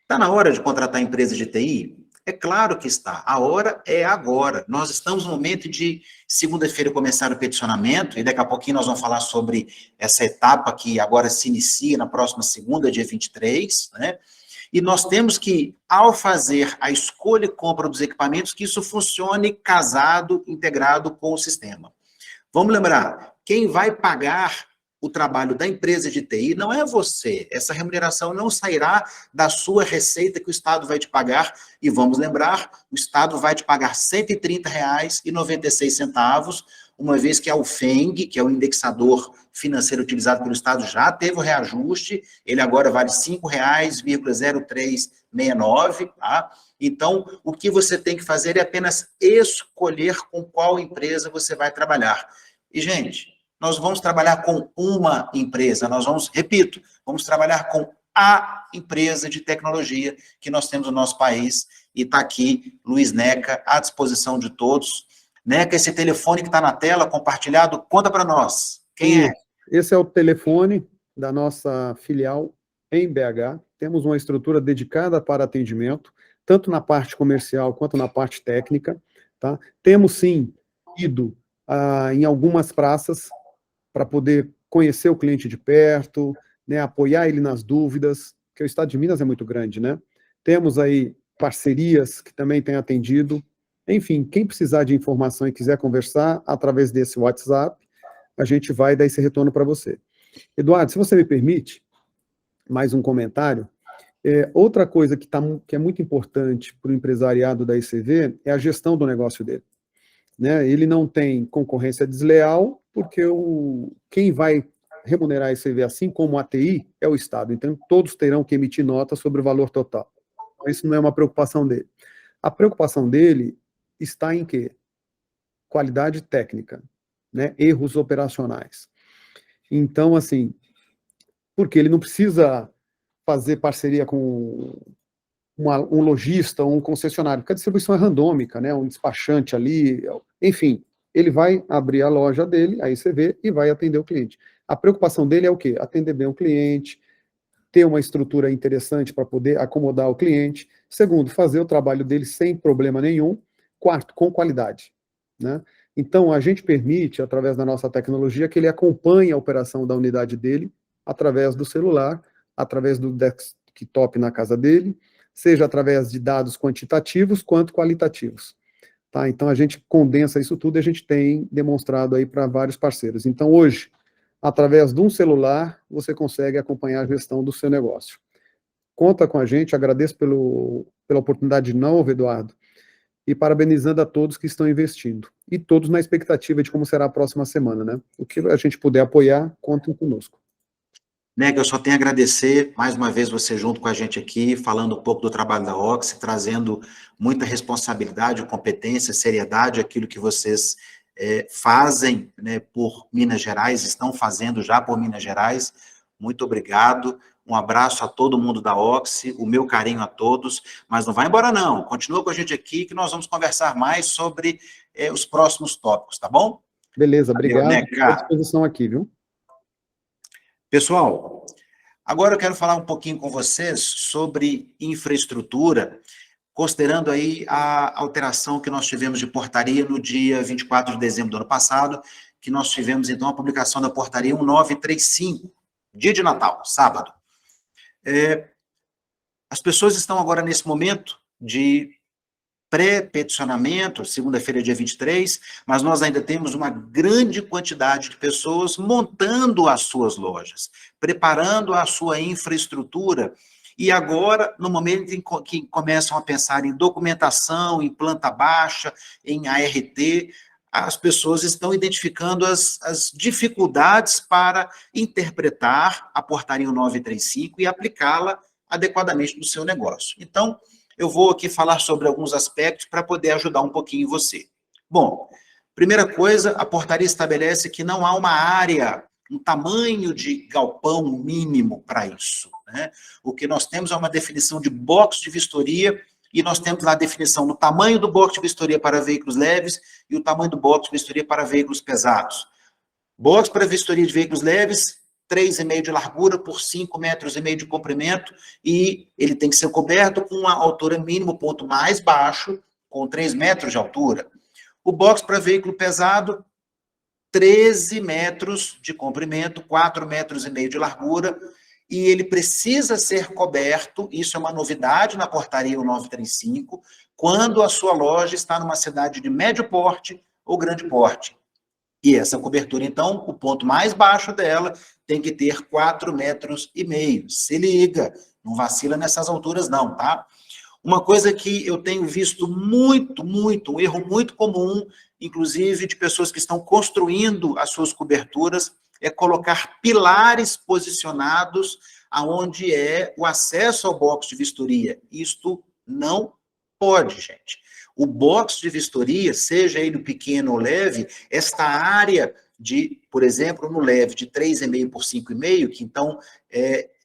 Está na hora de contratar empresa de TI? É claro que está. A hora é agora. Nós estamos no momento de segunda-feira começar o peticionamento, e daqui a pouquinho nós vamos falar sobre essa etapa que agora se inicia na próxima segunda, dia 23, né? E nós temos que, ao fazer a escolha e compra dos equipamentos, que isso funcione casado, integrado com o sistema. Vamos lembrar, quem vai pagar o trabalho da empresa de TI não é você. Essa remuneração não sairá da sua receita que o Estado vai te pagar. E vamos lembrar, o Estado vai te pagar R$ 130,96, uma vez que a UFENG, que é o indexador financeiro utilizado pelo Estado, já teve o reajuste, ele agora vale R$ 5,0369, tá? Então, o que você tem que fazer é apenas escolher com qual empresa você vai trabalhar. E, gente, nós vamos trabalhar com uma empresa, nós vamos, repito, vamos trabalhar com a empresa de tecnologia que nós temos no nosso país, e está aqui Luiz Neca, à disposição de todos. Neca, esse telefone que está na tela, compartilhado, conta para nós. Quem é? Esse é o telefone da nossa filial em BH. Temos uma estrutura dedicada para atendimento, tanto na parte comercial quanto na parte técnica. Tá? Temos, sim, ido em algumas praças para poder conhecer o cliente de perto, né, apoiar ele nas dúvidas, porque o estado de Minas é muito grande, né? Temos aí parcerias que também têm atendido. Enfim, quem precisar de informação e quiser conversar através desse WhatsApp, a gente vai dar esse retorno para você. Eduardo, se você me permite, mais um comentário. Outra coisa que é muito importante para o empresariado da ICV é a gestão do negócio dele. Né? Ele não tem concorrência desleal, porque quem vai remunerar a ICV, assim como a TI, é o Estado. Então, todos terão que emitir nota sobre o valor total. Então, isso não é uma preocupação dele. A preocupação dele está em quê? Qualidade técnica, né? Erros operacionais. Então, assim, porque ele não precisa fazer parceria com um lojista ou um concessionário, porque a distribuição é randômica, né? Um despachante ali, enfim, ele vai abrir a loja dele, a ICV, e vai atender o cliente. A preocupação dele é o quê? Atender bem o cliente, ter uma estrutura interessante para poder acomodar o cliente. Segundo, fazer o trabalho dele sem problema nenhum. Quarto, com qualidade, né? Então, a gente permite, através da nossa tecnologia, que ele acompanhe a operação da unidade dele, através do celular, através do desktop na casa dele, seja através de dados quantitativos quanto qualitativos. Tá? Então, a gente condensa isso tudo e a gente tem demonstrado aí para vários parceiros. Então, hoje, através de um celular, você consegue acompanhar a gestão do seu negócio. Conta com a gente, agradeço pela oportunidade de novo, Eduardo, e parabenizando a todos que estão investindo. E todos na expectativa de como será a próxima semana, né? O que a gente puder apoiar, contem conosco. Neca, eu só tenho a agradecer, mais uma vez, você junto com a gente aqui, falando um pouco do trabalho da Oxy, trazendo muita responsabilidade, competência, seriedade, aquilo que vocês fazem, né, por Minas Gerais, estão fazendo já por Minas Gerais. Muito obrigado, um abraço a todo mundo da Oxy, o meu carinho a todos, mas não vai embora não, continua com a gente aqui que nós vamos conversar mais sobre os próximos tópicos, tá bom? Beleza, obrigado, estou à disposição aqui, viu? Pessoal, agora eu quero falar um pouquinho com vocês sobre infraestrutura, considerando aí a alteração que nós tivemos de portaria no dia 24 de dezembro do ano passado, que nós tivemos, então, a publicação da portaria 1935, dia de Natal, sábado. As pessoas estão agora nesse momento de pré-peticionamento, segunda-feira, dia 23, mas nós ainda temos uma grande quantidade de pessoas montando as suas lojas, preparando a sua infraestrutura, e agora, no momento em que começam a pensar em documentação, em planta baixa, em ART, as pessoas estão identificando as dificuldades para interpretar a portaria 935 e aplicá-la adequadamente no seu negócio. Então, eu vou aqui falar sobre alguns aspectos para poder ajudar um pouquinho você. Bom, primeira coisa, a portaria estabelece que não há uma área um tamanho de galpão mínimo para isso, né? O que nós temos é uma definição de box de vistoria, e nós temos lá a definição do tamanho do box de vistoria para veículos leves e o tamanho do box de vistoria para veículos pesados. Box para vistoria de veículos leves, 3,5 de largura por 5,5 metros de comprimento, e ele tem que ser coberto com uma altura mínima, ponto mais baixo, com 3 metros de altura. O box para veículo pesado, 13 metros de comprimento, 4,5 metros de largura, e ele precisa ser coberto, isso é uma novidade na portaria 1935, quando a sua loja está numa cidade de médio porte ou grande porte. E essa cobertura, então, o ponto mais baixo dela tem que ter 4,5 metros. Se liga, não vacila nessas alturas não, tá? Uma coisa que eu tenho visto um erro muito comum, inclusive de pessoas que estão construindo as suas coberturas, é colocar pilares posicionados aonde é o acesso ao box de vistoria. Isto não pode, gente. O box de vistoria, seja ele pequeno ou leve, esta área de, por exemplo, no leve de 3,5 por 5,5, que então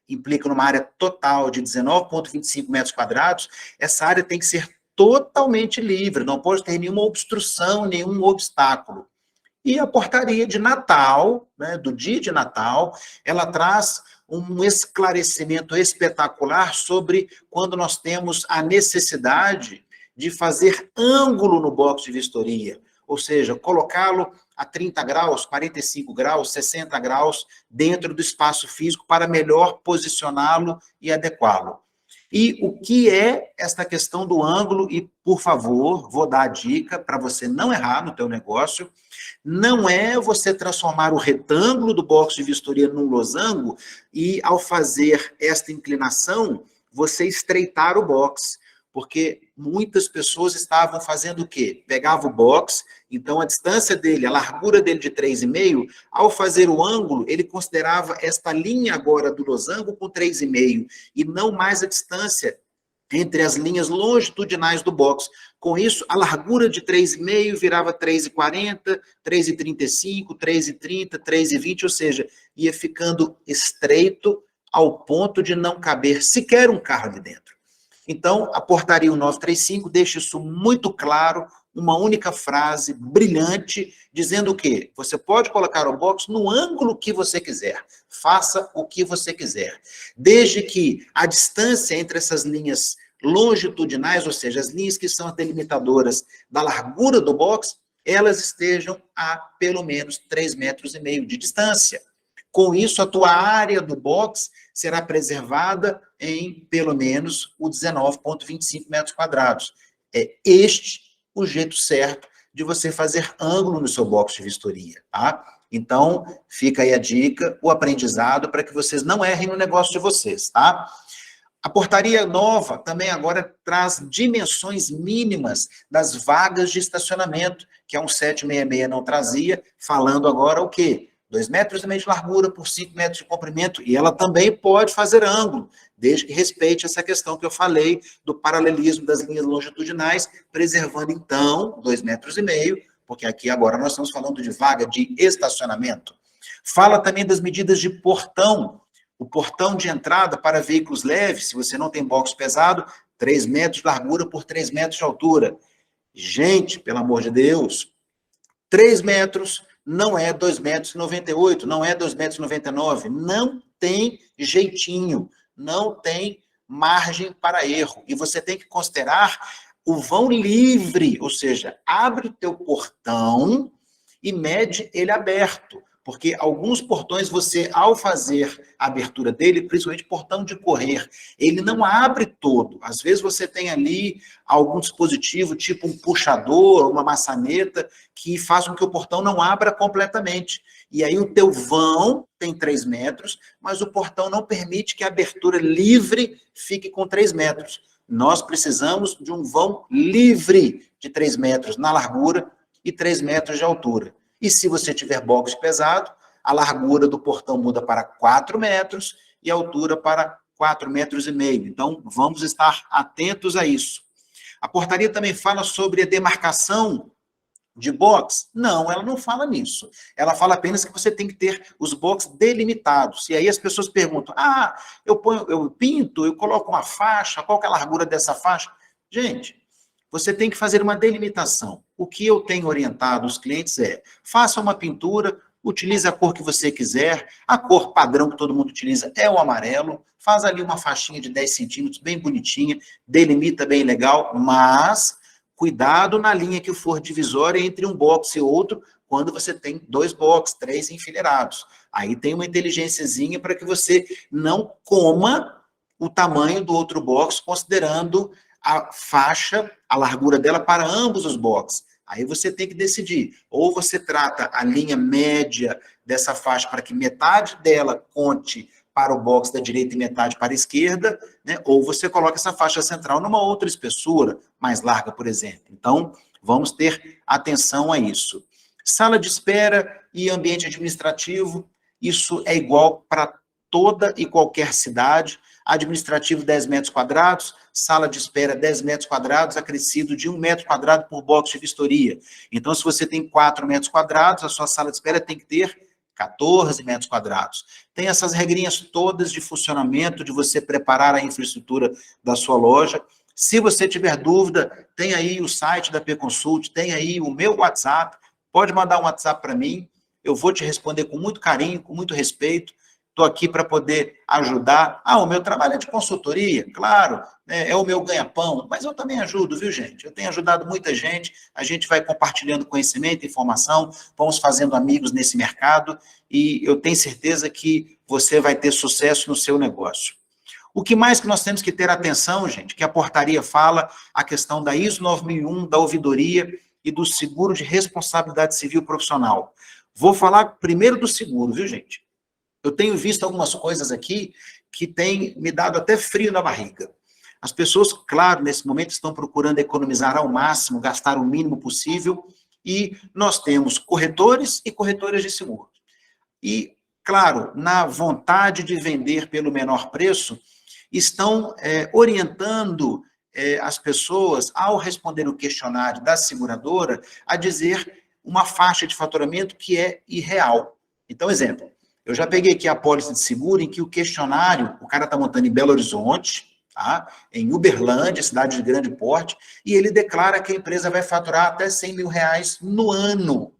implica numa área total de 19,25 metros quadrados, essa área tem que ser totalmente livre, não pode ter nenhuma obstrução, nenhum obstáculo. E a portaria de Natal, né, do dia de Natal, ela traz um esclarecimento espetacular sobre quando nós temos a necessidade de fazer ângulo no box de vistoria, ou seja, colocá-lo a 30 graus, 45 graus, 60 graus dentro do espaço físico para melhor posicioná-lo e adequá-lo. E o que é esta questão do ângulo? E, por favor, vou dar a dica para você não errar no teu negócio. Não é você transformar o retângulo do box de vistoria num losango e, ao fazer esta inclinação, você estreitar o box. Porque muitas pessoas estavam fazendo o quê? Pegava o box, então a distância dele, a largura dele de 3,5, ao fazer o ângulo, ele considerava esta linha agora do losango com 3,5, e não mais a distância entre as linhas longitudinais do box. Com isso, a largura de 3,5 virava 3,40, 3,35, 3,30, 3,20, ou seja, ia ficando estreito ao ponto de não caber sequer um carro ali dentro. Então, a portaria 1935 deixa isso muito claro, uma única frase brilhante, dizendo o quê? Você pode colocar o box no ângulo que você quiser, faça o que você quiser, desde que a distância entre essas linhas longitudinais, ou seja, as linhas que são as delimitadoras da largura do box, elas estejam a pelo menos 3,5 metros de distância. Com isso, a tua área do box será preservada em, pelo menos, o 19,25 metros quadrados. É este o jeito certo de você fazer ângulo no seu box de vistoria, tá? Então, fica aí a dica, o aprendizado, para que vocês não errem no negócio de vocês, tá? A portaria nova também agora traz dimensões mínimas das vagas de estacionamento, que a 1766 não trazia, falando agora o quê? 2,5 metros de largura por 5 metros de comprimento, e ela também pode fazer ângulo, desde que respeite essa questão que eu falei do paralelismo das linhas longitudinais, preservando, então, 2,5 metros, porque aqui agora nós estamos falando de vaga de estacionamento. Fala também das medidas de portão. O portão de entrada para veículos leves, se você não tem box pesado, 3 metros de largura por 3 metros de altura. Gente, pelo amor de Deus, 3 metros não é 2,98 metros, não é 2,99 metros, não tem jeitinho, não tem margem para erro. E você tem que considerar o vão livre, ou seja, abre o teu portão e mede ele aberto. Porque alguns portões você, ao fazer a abertura dele, principalmente portão de correr, ele não abre todo. Às vezes você tem ali algum dispositivo, tipo um puxador, uma maçaneta, que faz com que o portão não abra completamente. E aí o teu vão tem 3 metros, mas o portão não permite que a abertura livre fique com 3 metros. Nós precisamos de um vão livre de 3 metros na largura e 3 metros de altura. E se você tiver box pesado, a largura do portão muda para 4 metros e a altura para 4,5 metros. Então, vamos estar atentos a isso. A portaria também fala sobre a demarcação de box? Não, ela não fala nisso. Ela fala apenas que você tem que ter os boxes delimitados. E aí as pessoas perguntam, eu pinto, eu coloco uma faixa, qual que é a largura dessa faixa? Gente, você tem que fazer uma delimitação. O que eu tenho orientado os clientes faça uma pintura, utilize a cor que você quiser, a cor padrão que todo mundo utiliza é o amarelo, faz ali uma faixinha de 10 centímetros, bem bonitinha, delimita bem legal, mas cuidado na linha que for divisória entre um box e outro, quando você tem 2 boxes, 3 enfileirados. Aí tem uma inteligênciazinha para que você não coma o tamanho do outro box, considerando a faixa, a largura dela para ambos os boxes. Aí você tem que decidir, ou você trata a linha média dessa faixa para que metade dela conte para o box da direita e metade para a esquerda, né? Ou você coloca essa faixa central numa outra espessura, mais larga, por exemplo. Então, vamos ter atenção a isso. Sala de espera e ambiente administrativo, isso é igual para toda e qualquer cidade. Administrativo 10 metros quadrados, sala de espera 10 metros quadrados, acrescido de 1 metro quadrado por box de vistoria. Então, se você tem 4 metros quadrados, a sua sala de espera tem que ter 14 metros quadrados. Tem essas regrinhas todas de funcionamento, de você preparar a infraestrutura da sua loja. Se você tiver dúvida, tem aí o site da P-Consult, tem aí o meu WhatsApp, pode mandar um WhatsApp para mim, eu vou te responder com muito carinho, com muito respeito. Estou aqui para poder ajudar. O meu trabalho é de consultoria, claro, né, é o meu ganha-pão, mas eu também ajudo, viu, gente? Eu tenho ajudado muita gente, a gente vai compartilhando conhecimento, informação, vamos fazendo amigos nesse mercado e eu tenho certeza que você vai ter sucesso no seu negócio. O que mais que nós temos que ter atenção, gente, que a portaria fala, a questão da ISO 9001, da ouvidoria e do seguro de responsabilidade civil profissional. Vou falar primeiro do seguro, viu, gente? Eu tenho visto algumas coisas aqui que têm me dado até frio na barriga. As pessoas, claro, nesse momento estão procurando economizar ao máximo, gastar o mínimo possível, e nós temos corretores e corretoras de seguro. E, claro, na vontade de vender pelo menor preço, estão orientando as pessoas, ao responder o questionário da seguradora, a dizer uma faixa de faturamento que é irreal. Então, exemplo, eu já peguei aqui a apólice de seguro em que o questionário, o cara está montando em Belo Horizonte, tá? Em Uberlândia, cidade de grande porte, e ele declara que a empresa vai faturar até 100 mil reais no ano.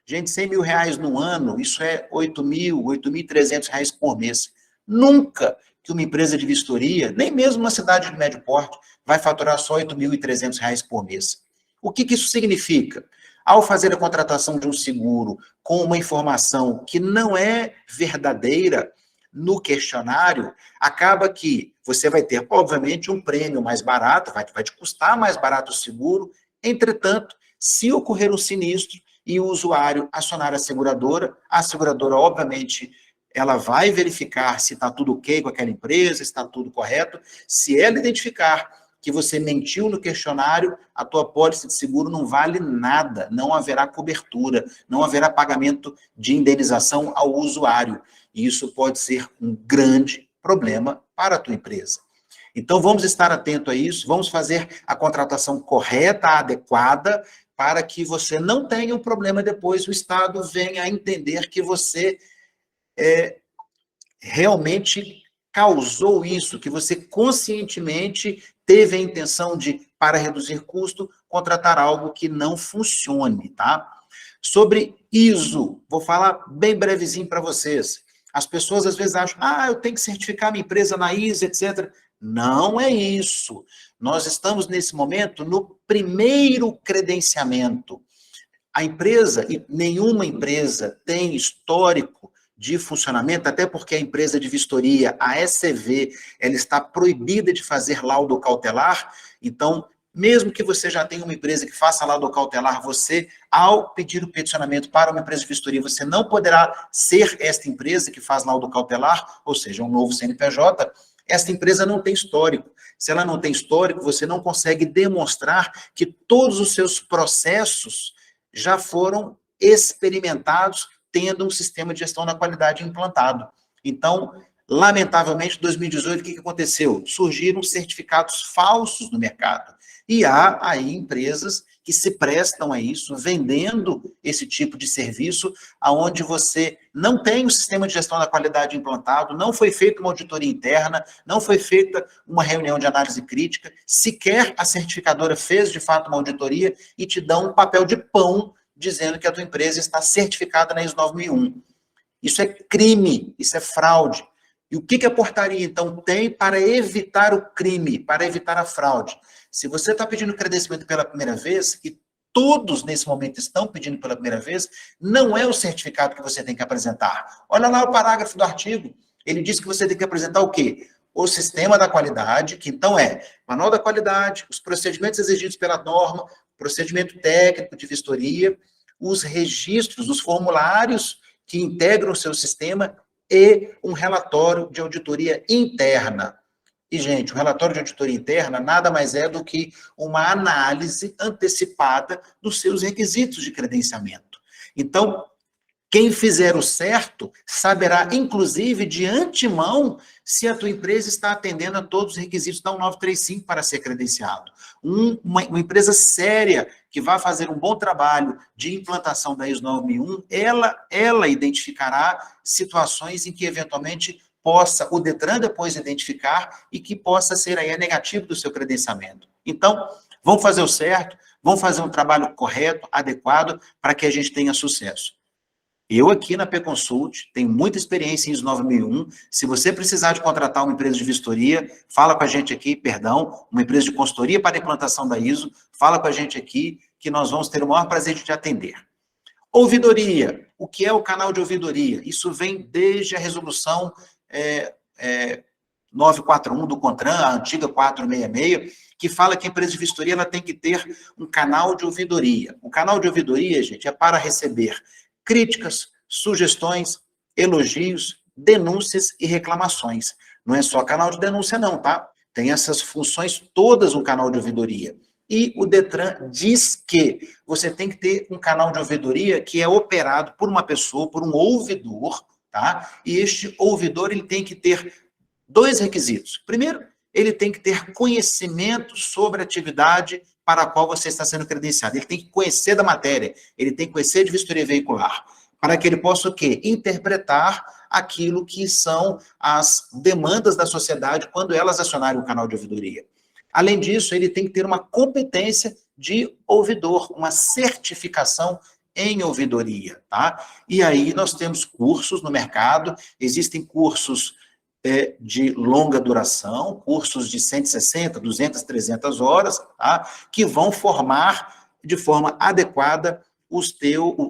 Gente, 100 mil reais no ano, isso é 8.300 reais por mês. Nunca que uma empresa de vistoria, nem mesmo uma cidade de médio porte, vai faturar só 8.300 reais por mês. O que isso significa? Ao fazer a contratação de um seguro com uma informação que não é verdadeira no questionário, acaba que você vai ter, obviamente, um prêmio mais barato, vai te custar mais barato o seguro. Entretanto, se ocorrer um sinistro e o usuário acionar a seguradora, obviamente, ela vai verificar se está tudo ok com aquela empresa, se está tudo correto. Se ela identificar que você mentiu no questionário, a tua apólice de seguro não vale nada, não haverá cobertura, não haverá pagamento de indenização ao usuário. E isso pode ser um grande problema para a tua empresa. Então, vamos estar atento a isso, vamos fazer a contratação correta, adequada, para que você não tenha um problema depois, o Estado venha a entender que você realmente causou isso, que você conscientemente teve a intenção de, para reduzir custo, contratar algo que não funcione, tá? Sobre ISO, vou falar bem brevezinho para vocês. As pessoas às vezes acham, eu tenho que certificar minha empresa na ISO, etc. Não é isso. Nós estamos, nesse momento, no primeiro credenciamento. A empresa, e nenhuma empresa tem histórico de funcionamento, até porque a empresa de vistoria, a ECV, ela está proibida de fazer laudo cautelar. Então, mesmo que você já tenha uma empresa que faça laudo cautelar, você, ao pedir o peticionamento para uma empresa de vistoria, você não poderá ser esta empresa que faz laudo cautelar, ou seja, um novo CNPJ. Esta empresa não tem histórico. Se ela não tem histórico, você não consegue demonstrar que todos os seus processos já foram experimentados tendo um sistema de gestão da qualidade implantado. Então, Lamentavelmente, em 2018, o que aconteceu? Surgiram certificados falsos no mercado. E há aí empresas que se prestam a isso, vendendo esse tipo de serviço, onde você não tem o sistema de gestão da qualidade implantado, não foi feita uma auditoria interna, não foi feita uma reunião de análise crítica, sequer a certificadora fez, de fato, uma auditoria e te dá um papel de pão dizendo que a tua empresa está certificada na ISO 9001. Isso é crime, isso é fraude. E o que a portaria, então, tem para evitar o crime, para evitar a fraude? Se você está pedindo credenciamento pela primeira vez, e todos nesse momento estão pedindo pela primeira vez, não é o certificado que você tem que apresentar. Olha lá o parágrafo do artigo. Ele diz que você tem que apresentar o quê? O sistema da qualidade, que então é manual da qualidade, os procedimentos exigidos pela norma, procedimento técnico de vistoria, os registros, os formulários que integram o seu sistema e um relatório de auditoria interna. E, gente, o relatório de auditoria interna nada mais é do que uma análise antecipada dos seus requisitos de credenciamento. Então, quem fizer o certo saberá, inclusive, de antemão, se a tua empresa está atendendo a todos os requisitos da 1935 para ser credenciado. Uma empresa séria que vai fazer um bom trabalho de implantação da ISO 9001, ela identificará situações em que, eventualmente, possa o Detran depois identificar e que possa ser aí a negativo do seu credenciamento. Então, vamos fazer o certo, vamos fazer um trabalho correto, adequado, para que a gente tenha sucesso. Eu aqui na PConsult tenho muita experiência em ISO 9001. Se você precisar de contratar uma empresa de vistoria, fala com a gente aqui, uma empresa de consultoria para a implantação da ISO, fala com a gente aqui que nós vamos ter o maior prazer de te atender. Ouvidoria. O que é o canal de ouvidoria? Isso vem desde a resolução 941 do CONTRAN, a antiga 466, que fala que a empresa de vistoria ela tem que ter um canal de ouvidoria. O canal de ouvidoria, gente, é para receber críticas, sugestões, elogios, denúncias e reclamações. Não é só canal de denúncia não, tá? Tem essas funções todas no canal de ouvidoria. E o Detran diz que você tem que ter um canal de ouvidoria que é operado por uma pessoa, por um ouvidor, tá? E este ouvidor ele tem que ter 2 requisitos. Primeiro, ele tem que ter conhecimento sobre a atividade para a qual você está sendo credenciado. Ele tem que conhecer da matéria, ele tem que conhecer de vistoria veicular, para que ele possa o quê? Interpretar aquilo que são as demandas da sociedade quando elas acionarem o canal de ouvidoria. Além disso, ele tem que ter uma competência de ouvidor, uma certificação em ouvidoria, tá? E aí nós temos cursos no mercado, existem cursos de longa duração, cursos de 160, 200, 300 horas, tá? Que vão formar de forma adequada o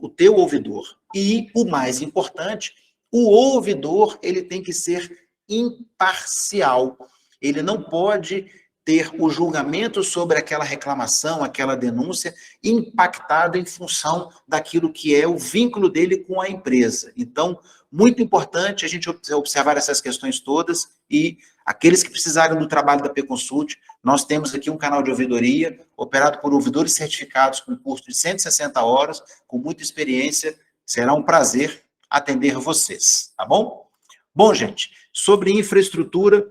teu ouvidor. E, o mais importante, o ouvidor ele tem que ser imparcial. Ele não pode ter o julgamento sobre aquela reclamação, aquela denúncia, impactado em função daquilo que é o vínculo dele com a empresa. Então, muito importante a gente observar essas questões todas e aqueles que precisarem do trabalho da PConsult, nós temos aqui um canal de ouvidoria operado por ouvidores certificados com curso de 160 horas, com muita experiência. Será um prazer atender vocês, tá bom? Bom, gente, sobre infraestrutura,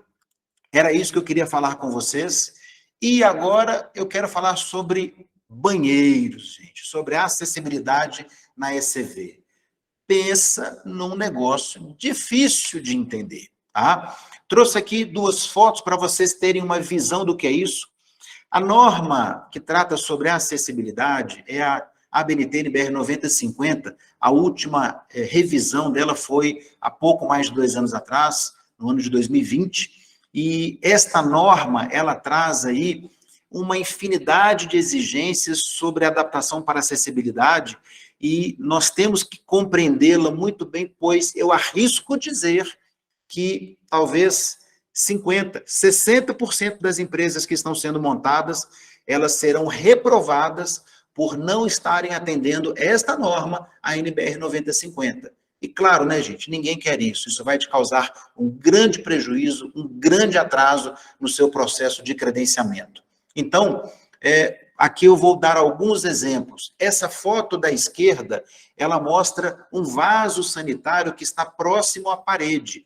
era isso que eu queria falar com vocês. E agora eu quero falar sobre banheiros, gente, sobre acessibilidade na ECV. Pensa num negócio difícil de entender, tá? Trouxe aqui 2 fotos para vocês terem uma visão do que é isso. A norma que trata sobre a acessibilidade é a ABNT NBR 9050. A última revisão dela foi há pouco mais de 2 anos atrás, no ano de 2020. E esta norma, ela traz aí uma infinidade de exigências sobre adaptação para acessibilidade e nós temos que compreendê-la muito bem, pois eu arrisco dizer que talvez 50%, 60% das empresas que estão sendo montadas, elas serão reprovadas por não estarem atendendo esta norma, a NBR 9050. E claro, né, gente, ninguém quer isso. Isso vai te causar um grande prejuízo, um grande atraso no seu processo de credenciamento. Então, aqui eu vou dar alguns exemplos. Essa foto da esquerda, ela mostra um vaso sanitário que está próximo à parede.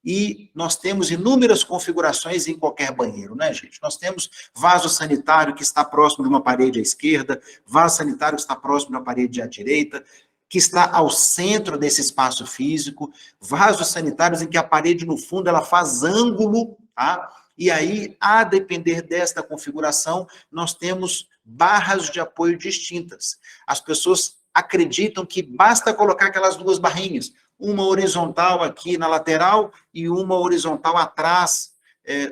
e nós temos inúmeras configurações em qualquer banheiro, né, gente? Nós temos vaso sanitário que está próximo de uma parede à esquerda, vaso sanitário que está próximo de uma parede à direita, que está ao centro desse espaço físico, vasos sanitários em que a parede, no fundo, ela faz ângulo, tá? E aí, a depender desta configuração, nós temos barras de apoio distintas. As pessoas acreditam que basta colocar aquelas duas barrinhas, uma horizontal aqui na lateral e uma horizontal atrás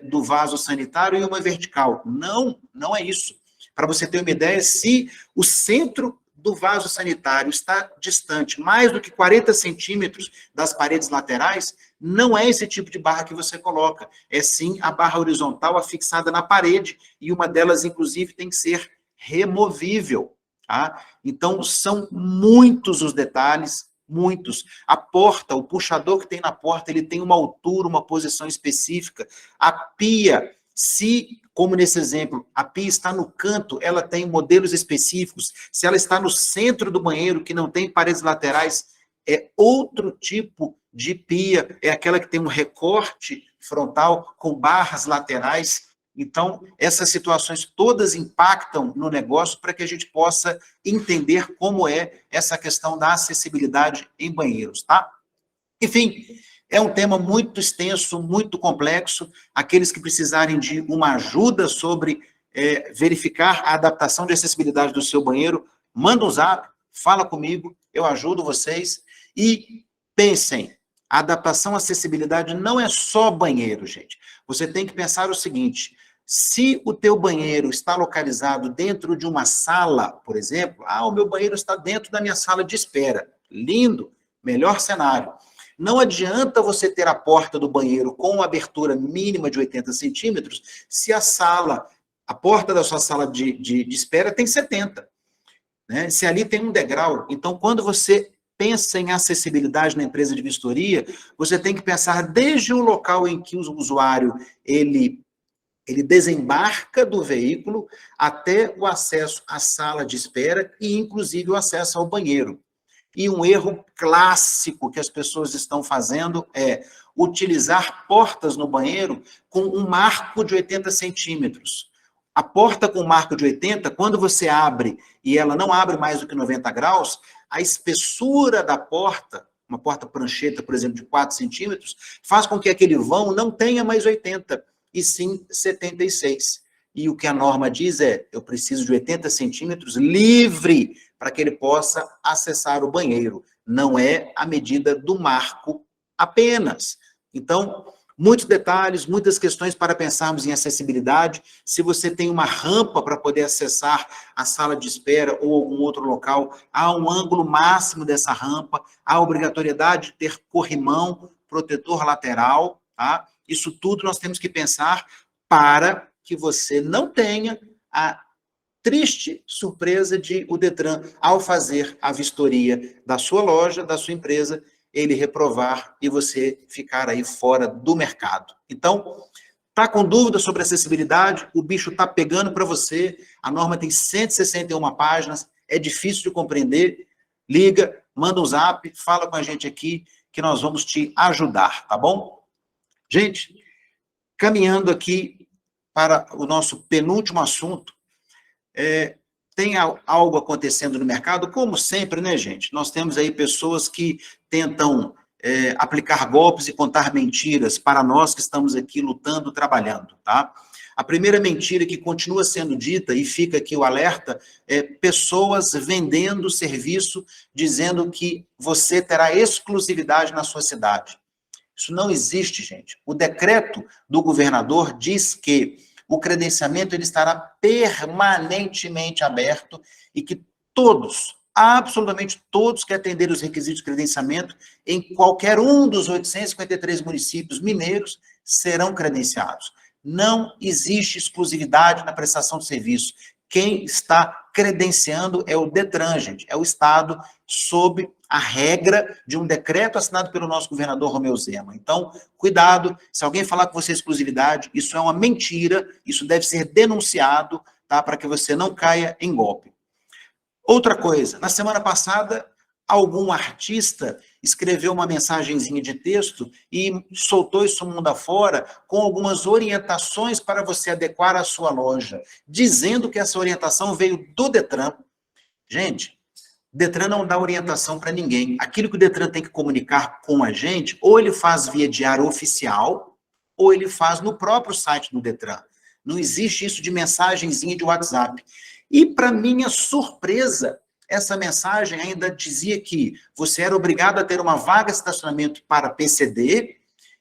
do vaso sanitário e uma vertical. Não, não é isso. Para você ter uma ideia, se o centro do vaso sanitário está distante mais do que 40 centímetros das paredes laterais, não é esse tipo de barra que você coloca. É sim a barra horizontal afixada na parede, e uma delas, inclusive, tem que ser removível. Tá? Então, são muitos os detalhes, muitos. A porta, o puxador que tem na porta, ele tem uma altura, uma posição específica. A pia, se, como nesse exemplo, a pia está no canto, ela tem modelos específicos. Se ela está no centro do banheiro, que não tem paredes laterais, é outro tipo de pia. É aquela que tem um recorte frontal com barras laterais. Então, essas situações todas impactam no negócio para que a gente possa entender como é essa questão da acessibilidade em banheiros, tá? Enfim, é um tema muito extenso, muito complexo. Aqueles que precisarem de uma ajuda sobre verificar a adaptação de acessibilidade do seu banheiro, manda um zap, fala comigo, eu ajudo vocês. E pensem, a adaptação à acessibilidade não é só banheiro, gente. Você tem que pensar o seguinte: se o teu banheiro está localizado dentro de uma sala, por exemplo, o meu banheiro está dentro da minha sala de espera. Lindo, melhor cenário. Não adianta você ter a porta do banheiro com uma abertura mínima de 80 centímetros se a porta da sua sala de espera tem 70. Né? Se ali tem um degrau. Então, quando você pensa em acessibilidade na empresa de vistoria, você tem que pensar desde o local em que o usuário ele desembarca do veículo até o acesso à sala de espera e, inclusive, o acesso ao banheiro. E um erro clássico que as pessoas estão fazendo é utilizar portas no banheiro com um marco de 80 centímetros. A porta com marco de 80, quando você abre e ela não abre mais do que 90 graus, a espessura da porta, uma porta prancheta, por exemplo, de 4 centímetros, faz com que aquele vão não tenha mais 80, e sim 76. E o que a norma diz é, eu preciso de 80 centímetros livre para que ele possa acessar o banheiro. Não é a medida do marco apenas. Então, muitos detalhes, muitas questões para pensarmos em acessibilidade. Se você tem uma rampa para poder acessar a sala de espera ou algum outro local, há um ângulo máximo dessa rampa, há a obrigatoriedade de ter corrimão, protetor lateral, tá? Isso tudo nós temos que pensar para que você não tenha a triste surpresa de o Detran, ao fazer a vistoria da sua loja, da sua empresa, ele reprovar e você ficar aí fora do mercado. Então, está com dúvida sobre acessibilidade, o bicho está pegando para você, a norma tem 161 páginas, é difícil de compreender, liga, manda um zap, fala com a gente aqui, que nós vamos te ajudar, tá bom? Gente, caminhando aqui para o nosso penúltimo assunto, tem algo acontecendo no mercado, como sempre, né, gente? Nós temos aí pessoas que tentam aplicar golpes e contar mentiras para nós que estamos aqui lutando, trabalhando, tá? A primeira mentira que continua sendo dita, e fica aqui o alerta, é pessoas vendendo serviço, dizendo que você terá exclusividade na sua cidade. Isso não existe, gente. O decreto do governador diz que o credenciamento ele estará permanentemente aberto e que todos, absolutamente todos que atenderem os requisitos de credenciamento em qualquer um dos 853 municípios mineiros serão credenciados. Não existe exclusividade na prestação de serviço. Quem está credenciando é o Detran, gente, é o Estado, sob a regra de um decreto assinado pelo nosso governador Romeu Zema. Então, cuidado, se alguém falar com você exclusividade, isso é uma mentira, isso deve ser denunciado, tá, para que você não caia em golpe. Outra coisa, na semana passada, algum artista escreveu uma mensagenzinha de texto e soltou isso mundo afora com algumas orientações para você adequar a sua loja, dizendo que essa orientação veio do Detran. Gente, Detran não dá orientação para ninguém. Aquilo que o Detran tem que comunicar com a gente, ou ele faz via diário oficial, ou ele faz no próprio site do Detran. Não existe isso de mensagenzinha de WhatsApp. E, para minha surpresa, essa mensagem ainda dizia que você era obrigado a ter uma vaga de estacionamento para PCD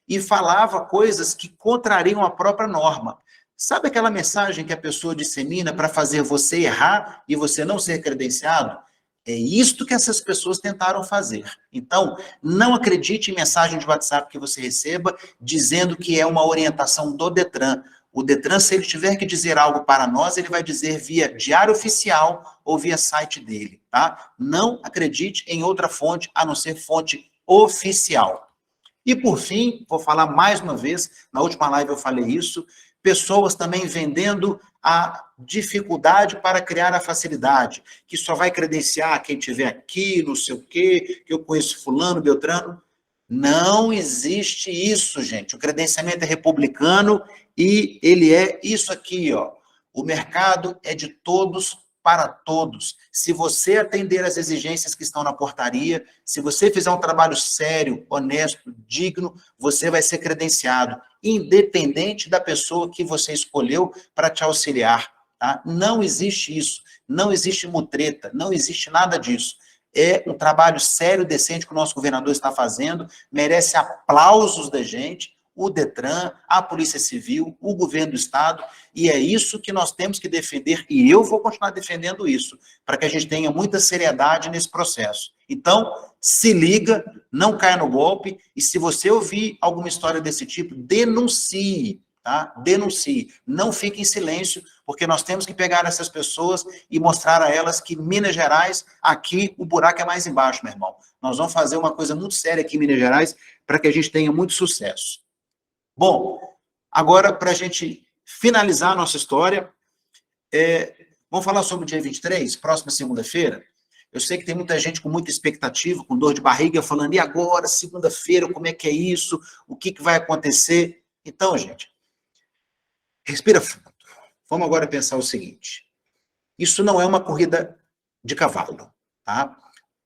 e falava coisas que contrariam a própria norma. Sabe aquela mensagem que a pessoa dissemina para fazer você errar e você não ser credenciado? É isto que essas pessoas tentaram fazer. Então, não acredite em mensagem de WhatsApp que você receba dizendo que é uma orientação do Detran. O Detran, se ele tiver que dizer algo para nós, ele vai dizer via diário oficial ou via site dele, tá? Não acredite em outra fonte, a não ser fonte oficial. E, por fim, vou falar mais uma vez, na última live eu falei isso, pessoas também vendendo a dificuldade para criar a facilidade, que só vai credenciar quem tiver aqui, não sei o quê, que eu conheço fulano, beltrano. Não existe isso, gente. O credenciamento é republicano e ele é isso aqui, ó. O mercado é de todos para todos. Se você atender às exigências que estão na portaria, se você fizer um trabalho sério, honesto, digno, você vai ser credenciado, independente da pessoa que você escolheu para te auxiliar, tá? Não existe isso, não existe mutreta, não existe nada disso. É um trabalho sério, decente que o nosso governador está fazendo, merece aplausos da gente, o Detran, a Polícia Civil, o governo do Estado, e é isso que nós temos que defender, e eu vou continuar defendendo isso, para que a gente tenha muita seriedade nesse processo. Então, se liga, não caia no golpe, e se você ouvir alguma história desse tipo, denuncie, tá? Denuncie, não fique em silêncio, porque nós temos que pegar essas pessoas e mostrar a elas que Minas Gerais, aqui, o buraco é mais embaixo, meu irmão. Nós vamos fazer uma coisa muito séria aqui em Minas Gerais, para que a gente tenha muito sucesso. Bom, agora, para a gente finalizar a nossa história, vamos falar sobre o dia 23, próxima segunda-feira. Eu sei que tem muita gente com muita expectativa, com dor de barriga, falando, e agora, segunda-feira, como é que é isso? O que vai acontecer? Então, gente, respira fundo. Vamos agora pensar o seguinte. Isso não é uma corrida de cavalo, tá?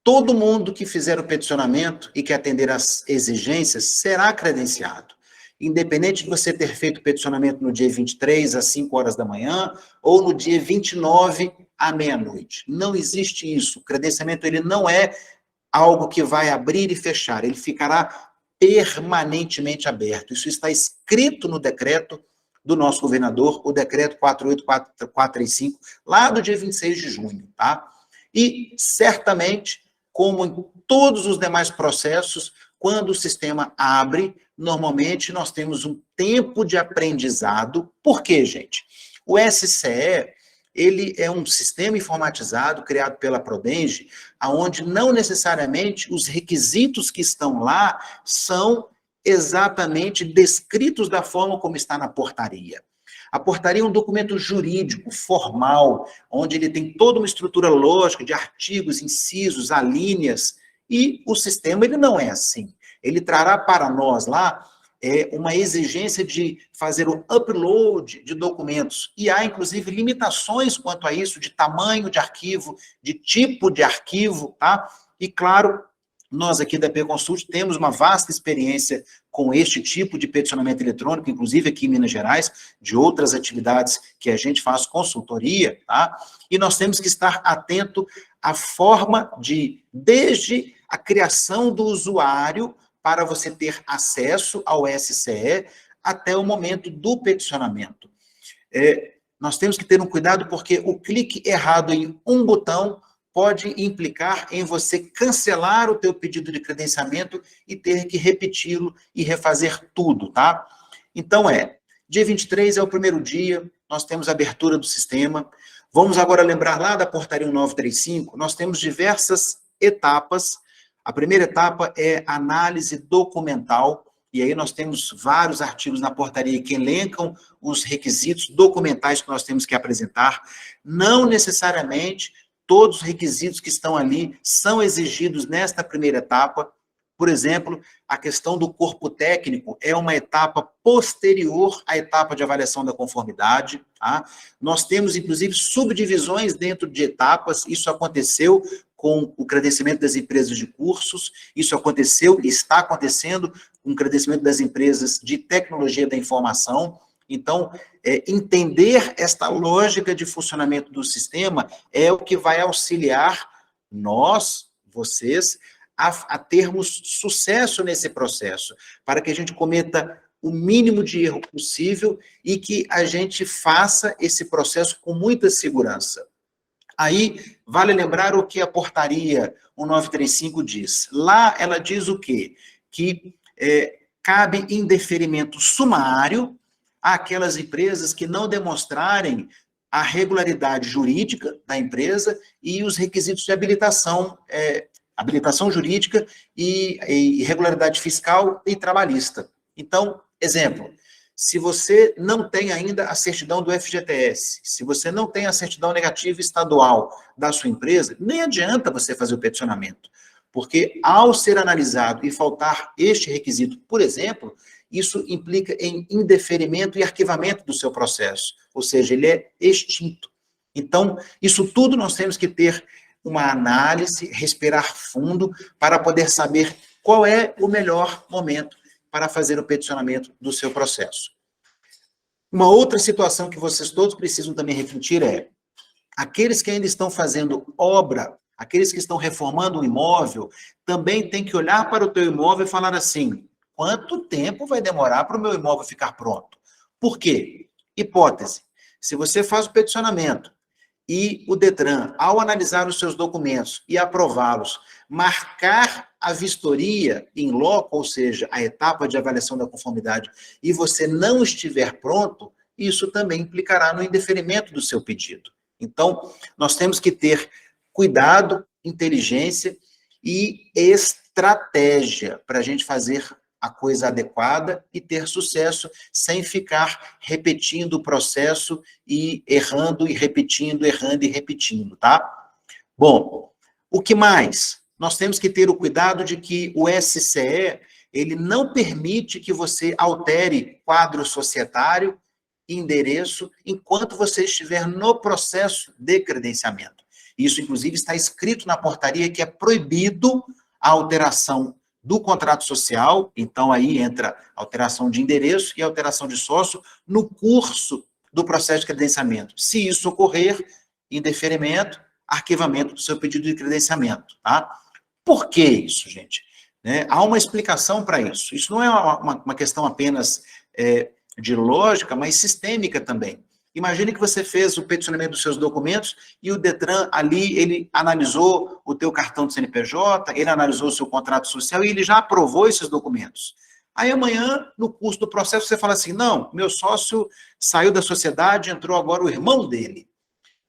Todo mundo que fizer o peticionamento e que atender às exigências será credenciado. Independente de você ter feito o peticionamento no dia 23, às 5 horas da manhã, ou no dia 29, à meia-noite. Não existe isso. O credenciamento ele não é algo que vai abrir e fechar. Ele ficará permanentemente aberto. Isso está escrito no decreto do nosso governador, o decreto 48435, lá do dia 26 de junho, tá? E, certamente, como em todos os demais processos, quando o sistema abre, normalmente nós temos um tempo de aprendizado. Por quê, gente? O SCE, ele é um sistema informatizado criado pela Prodenge, onde não necessariamente os requisitos que estão lá são exatamente descritos da forma como está na portaria. A portaria é um documento jurídico, formal, onde ele tem toda uma estrutura lógica de artigos, incisos, alíneas, e o sistema ele não é assim. Ele trará para nós lá uma exigência de fazer o upload de documentos, e há, inclusive, limitações quanto a isso, de tamanho de arquivo, de tipo de arquivo, tá? E, claro, nós aqui da EP Consult temos uma vasta experiência com este tipo de peticionamento eletrônico, inclusive aqui em Minas Gerais, de outras atividades que a gente faz consultoria, tá? E nós temos que estar atento à forma desde a criação do usuário para você ter acesso ao SCE até o momento do peticionamento. Nós temos que ter um cuidado porque o clique errado em um botão pode implicar em você cancelar o teu pedido de credenciamento e ter que repeti-lo e refazer tudo, tá? Então dia 23 é o primeiro dia, nós temos a abertura do sistema. Vamos agora lembrar lá da portaria 1935, nós temos diversas etapas. A primeira etapa é análise documental, e aí nós temos vários artigos na portaria que elencam os requisitos documentais que nós temos que apresentar. Não necessariamente todos os requisitos que estão ali são exigidos nesta primeira etapa. Por exemplo, a questão do corpo técnico é uma etapa posterior à etapa de avaliação da conformidade. Tá? Nós temos, inclusive, subdivisões dentro de etapas. Isso aconteceu com o credenciamento das empresas de cursos, isso aconteceu e está acontecendo com o credenciamento das empresas de tecnologia da informação. Então, entender esta lógica de funcionamento do sistema é o que vai auxiliar nós, vocês, a termos sucesso nesse processo, para que a gente cometa o mínimo de erro possível e que a gente faça esse processo com muita segurança. Aí, vale lembrar o que a portaria 1935 diz. Lá, ela diz o quê? Que cabe indeferimento sumário àquelas empresas que não demonstrarem a regularidade jurídica da empresa e os requisitos de habilitação jurídica e regularidade fiscal e trabalhista. Então, exemplo, se você não tem ainda a certidão do FGTS, se você não tem a certidão negativa estadual da sua empresa, nem adianta você fazer o peticionamento, porque ao ser analisado e faltar este requisito, por exemplo, isso implica em indeferimento e arquivamento do seu processo, ou seja, ele é extinto. Então, isso tudo nós temos que ter uma análise, respirar fundo, para poder saber qual é o melhor momento para fazer o peticionamento do seu processo. Uma outra situação que vocês todos precisam também refletir é, aqueles que ainda estão fazendo obra, aqueles que estão reformando um imóvel, também tem que olhar para o teu imóvel e falar assim, quanto tempo vai demorar para o meu imóvel ficar pronto? Por quê? Hipótese, se você faz o peticionamento, e o Detran, ao analisar os seus documentos e aprová-los, marcar a vistoria em loco, ou seja, a etapa de avaliação da conformidade, e você não estiver pronto, isso também implicará no indeferimento do seu pedido. Então, nós temos que ter cuidado, inteligência e estratégia para a gente fazer a coisa adequada e ter sucesso, sem ficar repetindo o processo e errando e repetindo, errando e repetindo, tá? Bom, o que mais? Nós temos que ter o cuidado de que o SCE, ele não permite que você altere quadro societário, endereço, enquanto você estiver no processo de credenciamento. Isso, inclusive, está escrito na portaria que é proibido a alteração do contrato social, então aí entra alteração de endereço e alteração de sócio no curso do processo de credenciamento. Se isso ocorrer, indeferimento, arquivamento do seu pedido de credenciamento, tá? Por que isso, gente? Há uma explicação para isso. Isso não é uma questão apenas de lógica, mas sistêmica também. Imagine que você fez o peticionamento dos seus documentos e o Detran ali, ele analisou o teu cartão de CNPJ, ele analisou o seu contrato social e ele já aprovou esses documentos. Aí amanhã, no curso do processo, você fala assim, não, meu sócio saiu da sociedade, entrou agora o irmão dele.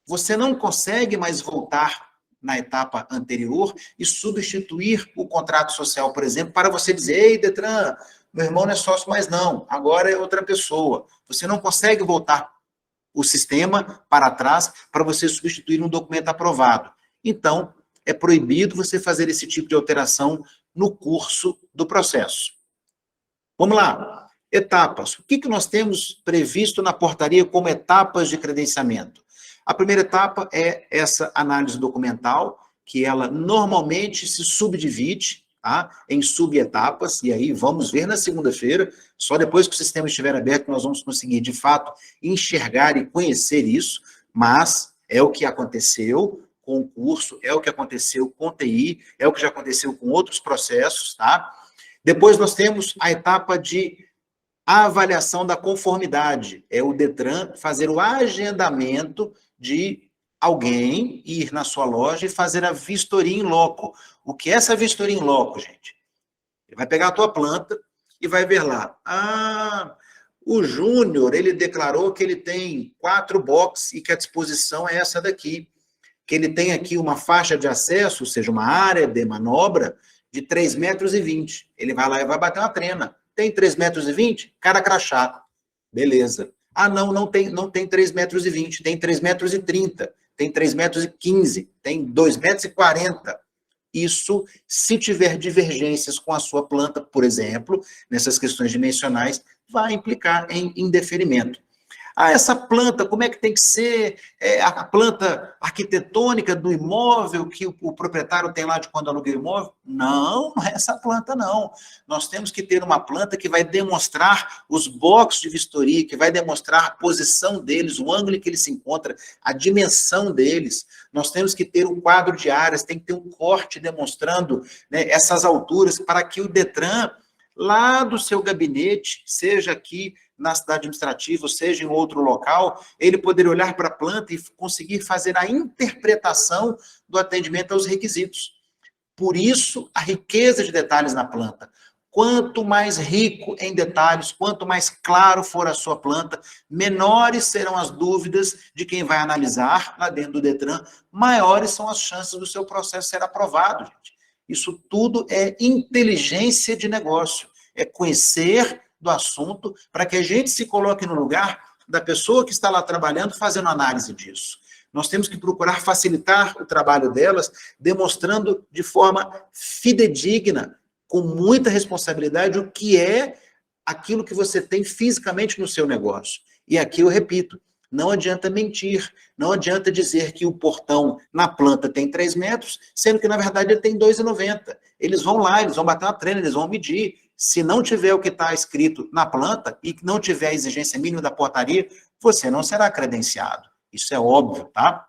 Você não consegue mais voltar na etapa anterior e substituir o contrato social, por exemplo, para você dizer, ei, Detran, meu irmão não é sócio mais não, agora é outra pessoa. Você não consegue voltar o sistema para trás para você substituir um documento aprovado. Então, é proibido você fazer esse tipo de alteração no curso do processo. Vamos lá. Etapas. O que nós temos previsto na portaria como etapas de credenciamento? A primeira etapa é essa análise documental, que ela normalmente se subdivide, tá, em subetapas, e aí vamos ver na segunda-feira, só depois que o sistema estiver aberto nós vamos conseguir, de fato, enxergar e conhecer isso, mas é o que aconteceu com o curso, é o que aconteceu com o TI, é o que já aconteceu com outros processos, tá? Depois nós temos a etapa de avaliação da conformidade, é o Detran fazer o agendamento de alguém ir na sua loja e fazer a vistoria em loco. O que é essa vistoria em loco, gente? Ele vai pegar a tua planta e vai ver lá. Ah, o Júnior, ele declarou que ele tem 4 boxes e que a disposição é essa daqui. Que ele tem aqui uma faixa de acesso, ou seja, uma área de manobra de 3,20 metros. Ele vai lá e vai bater uma trena. Tem 3,20 metros? Cara crachá. Beleza. Ah, não tem 3,20 metros, tem 3,30 metros, tem 3,15 metros, tem 2,40 metros. Isso, se tiver divergências com a sua planta, por exemplo, nessas questões dimensionais, vai implicar em indeferimento. Essa planta, como é que tem que ser a planta arquitetônica do imóvel que o proprietário tem lá de quando aluga o imóvel? Não, não é essa planta, não. Nós temos que ter uma planta que vai demonstrar os boxes de vistoria, que vai demonstrar a posição deles, o ângulo em que ele se encontra, a dimensão deles. Nós temos que ter um quadro de áreas, tem que ter um corte demonstrando, né, essas alturas, para que o Detran, lá do seu gabinete, seja aqui na cidade administrativa, ou seja em outro local, ele poder olhar para a planta e conseguir fazer a interpretação do atendimento aos requisitos. Por isso, a riqueza de detalhes na planta. Quanto mais rico em detalhes, quanto mais claro for a sua planta, menores serão as dúvidas de quem vai analisar lá dentro do Detran, maiores são as chances do seu processo ser aprovado, gente. Isso tudo é inteligência de negócio, é conhecer do assunto para que a gente se coloque no lugar da pessoa que está lá trabalhando, fazendo análise disso. Nós temos que procurar facilitar o trabalho delas, demonstrando de forma fidedigna, com muita responsabilidade, o que é aquilo que você tem fisicamente no seu negócio. E aqui eu repito, não adianta mentir, não adianta dizer que o portão na planta tem 3 metros, sendo que, na verdade, ele tem 2,90. Eles vão lá, eles vão bater uma trena, eles vão medir. Se não tiver o que está escrito na planta e não tiver a exigência mínima da portaria, você não será credenciado. Isso é óbvio, tá?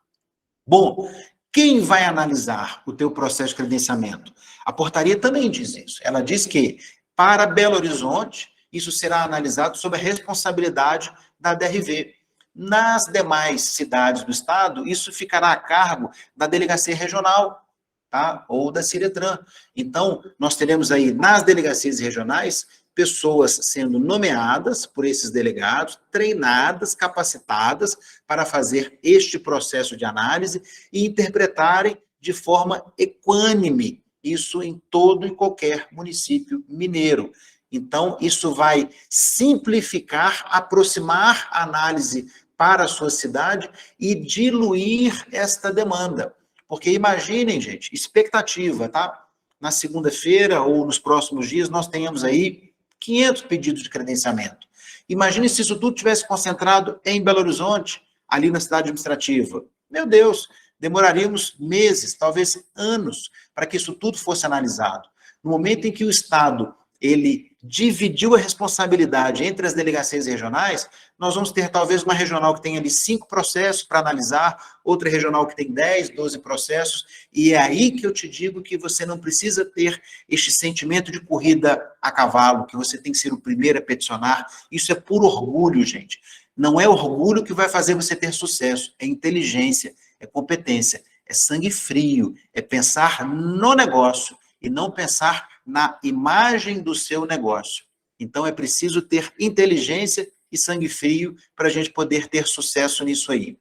Bom, quem vai analisar o teu processo de credenciamento? A portaria também diz isso. Ela diz que, para Belo Horizonte, isso será analisado sob a responsabilidade da DRV. Nas demais cidades do estado, isso ficará a cargo da delegacia regional, tá? Ou da Ciretran. Então, nós teremos aí, nas delegacias regionais, pessoas sendo nomeadas por esses delegados, treinadas, capacitadas para fazer este processo de análise e interpretarem de forma equânime isso em todo e qualquer município mineiro. Então, isso vai simplificar, aproximar a análise para a sua cidade e diluir esta demanda. Porque imaginem, gente, expectativa, tá? Na segunda-feira ou nos próximos dias, nós tenhamos aí 500 pedidos de credenciamento. Imagine se isso tudo tivesse concentrado em Belo Horizonte, ali na cidade administrativa. Meu Deus, demoraríamos meses, talvez anos, para que isso tudo fosse analisado. No momento em que o Estado ele dividiu a responsabilidade entre as delegacias regionais, nós vamos ter talvez uma regional que tenha ali 5 processos para analisar, outra regional que tem 10, 12 processos, e é aí que eu te digo que você não precisa ter este sentimento de corrida a cavalo, que você tem que ser o primeiro a peticionar. Isso é puro orgulho, gente. Não é orgulho que vai fazer você ter sucesso, é inteligência, é competência, é sangue frio, é pensar no negócio e não pensar na imagem do seu negócio. Então, é preciso ter inteligência e sangue frio para a gente poder ter sucesso nisso aí.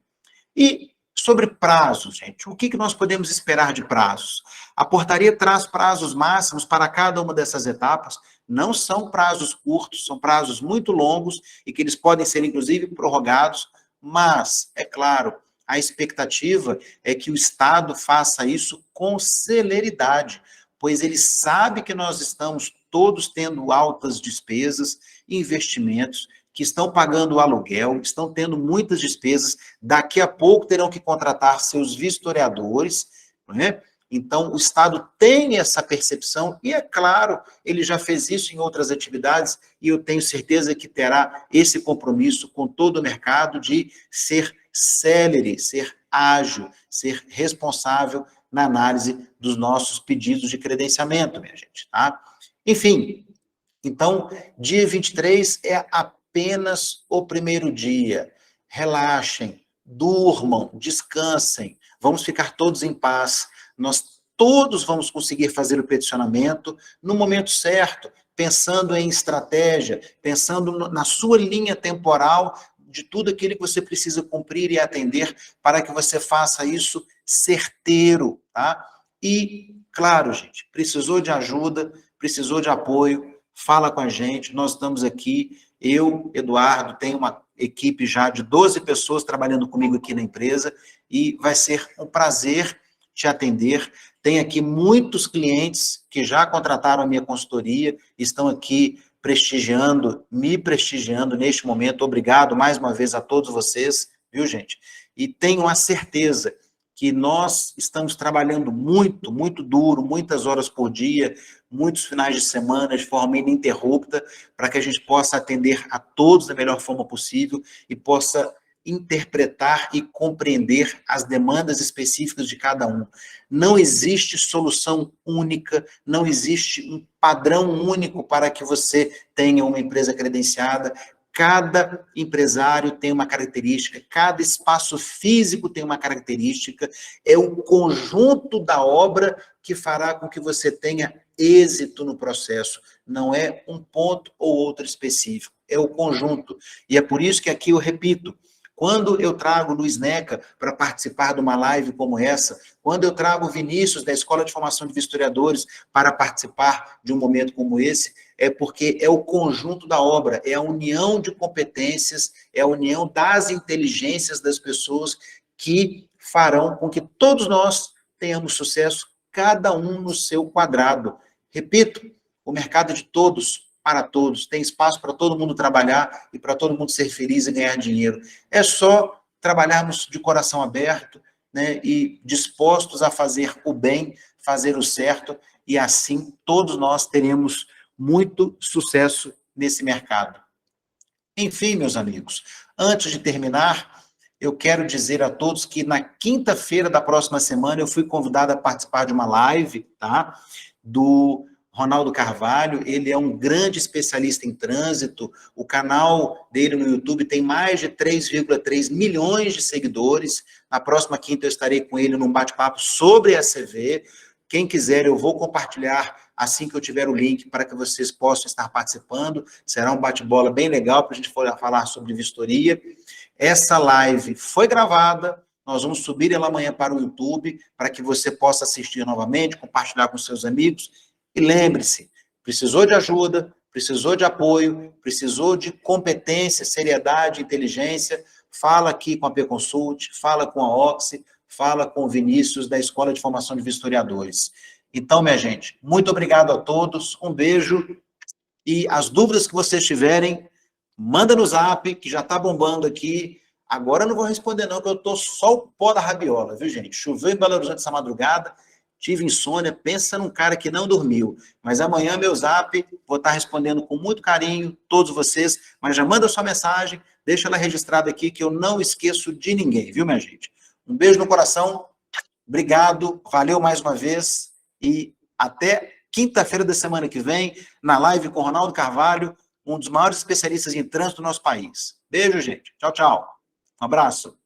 E sobre prazos, gente, o que nós podemos esperar de prazos? A portaria traz prazos máximos para cada uma dessas etapas. Não são prazos curtos, são prazos muito longos e que eles podem ser, inclusive, prorrogados, mas, é claro, a expectativa é que o Estado faça isso com celeridade, pois ele sabe que nós estamos todos tendo altas despesas, investimentos, que estão pagando o aluguel, estão tendo muitas despesas, daqui a pouco terão que contratar seus vistoriadores, não é? Então, o Estado tem essa percepção, e é claro, ele já fez isso em outras atividades, e eu tenho certeza que terá esse compromisso com todo o mercado de ser célere, ser ágil, ser responsável na análise dos nossos pedidos de credenciamento, minha gente, tá? Enfim, então, dia 23 é apenas o primeiro dia. Relaxem, durmam, descansem, vamos ficar todos em paz. Nós todos vamos conseguir fazer o peticionamento no momento certo, pensando em estratégia, pensando na sua linha temporal de tudo aquilo que você precisa cumprir e atender para que você faça isso certeiro, tá? E, claro, gente, precisou de ajuda, precisou de apoio, fala com a gente, nós estamos aqui, eu, Eduardo, tenho uma equipe já de 12 pessoas trabalhando comigo aqui na empresa e vai ser um prazer te atender. Tem aqui muitos clientes que já contrataram a minha consultoria, estão aqui me prestigiando neste momento. Obrigado mais uma vez a todos vocês, viu, gente? E tenho a certeza que nós estamos trabalhando muito, muito duro, muitas horas por dia, muitos finais de semana, de forma ininterrupta, para que a gente possa atender a todos da melhor forma possível e possa interpretar e compreender as demandas específicas de cada um. Não existe solução única, não existe um padrão único para que você tenha uma empresa credenciada. Cada empresário tem uma característica, cada espaço físico tem uma característica, é o conjunto da obra que fará com que você tenha êxito no processo, não é um ponto ou outro específico, é o conjunto. E é por isso que aqui eu repito, quando eu trago Luiz Neca para participar de uma live como essa, quando eu trago Vinícius da Escola de Formação de Vistoriadores para participar de um momento como esse, é porque é o conjunto da obra, é a união de competências, é a união das inteligências das pessoas que farão com que todos nós tenhamos sucesso, cada um no seu quadrado. Repito, o mercado é de todos, para todos, tem espaço para todo mundo trabalhar e para todo mundo ser feliz e ganhar dinheiro. É só trabalharmos de coração aberto, né, e dispostos a fazer o bem, fazer o certo, e assim todos nós teremos muito sucesso nesse mercado. Enfim, meus amigos, antes de terminar, eu quero dizer a todos que na quinta-feira da próxima semana eu fui convidado a participar de uma live, tá, do Ronaldo Carvalho. Ele é um grande especialista em trânsito, o canal dele no YouTube tem mais de 3,3 milhões de seguidores. Na próxima quinta eu estarei com ele num bate-papo sobre a CV. Quem quiser, eu vou compartilhar assim que eu tiver o link para que vocês possam estar participando. Será um bate-bola bem legal para a gente falar sobre vistoria. Essa live foi gravada, nós vamos subir ela amanhã para o YouTube, para que você possa assistir novamente, compartilhar com seus amigos. E lembre-se, precisou de ajuda, precisou de apoio, precisou de competência, seriedade, inteligência, fala aqui com a P-Consult, fala com a Oxy, fala com o Vinícius da Escola de Formação de Vistoriadores. Então, minha gente, muito obrigado a todos, um beijo, e as dúvidas que vocês tiverem, manda no zap, que já está bombando aqui. Agora eu não vou responder não, que eu estou só o pó da rabiola, viu, gente? Choveu em Belo Horizonte essa madrugada, tive insônia, pensa num cara que não dormiu. Mas amanhã, meu zap, vou estar respondendo com muito carinho, todos vocês, mas já manda sua mensagem, deixa ela registrada aqui, que eu não esqueço de ninguém, viu, minha gente? Um beijo no coração, obrigado, valeu mais uma vez, e até quinta-feira da semana que vem, na live com Ronaldo Carvalho, um dos maiores especialistas em trânsito do nosso país. Beijo, gente. Tchau, tchau. Um abraço.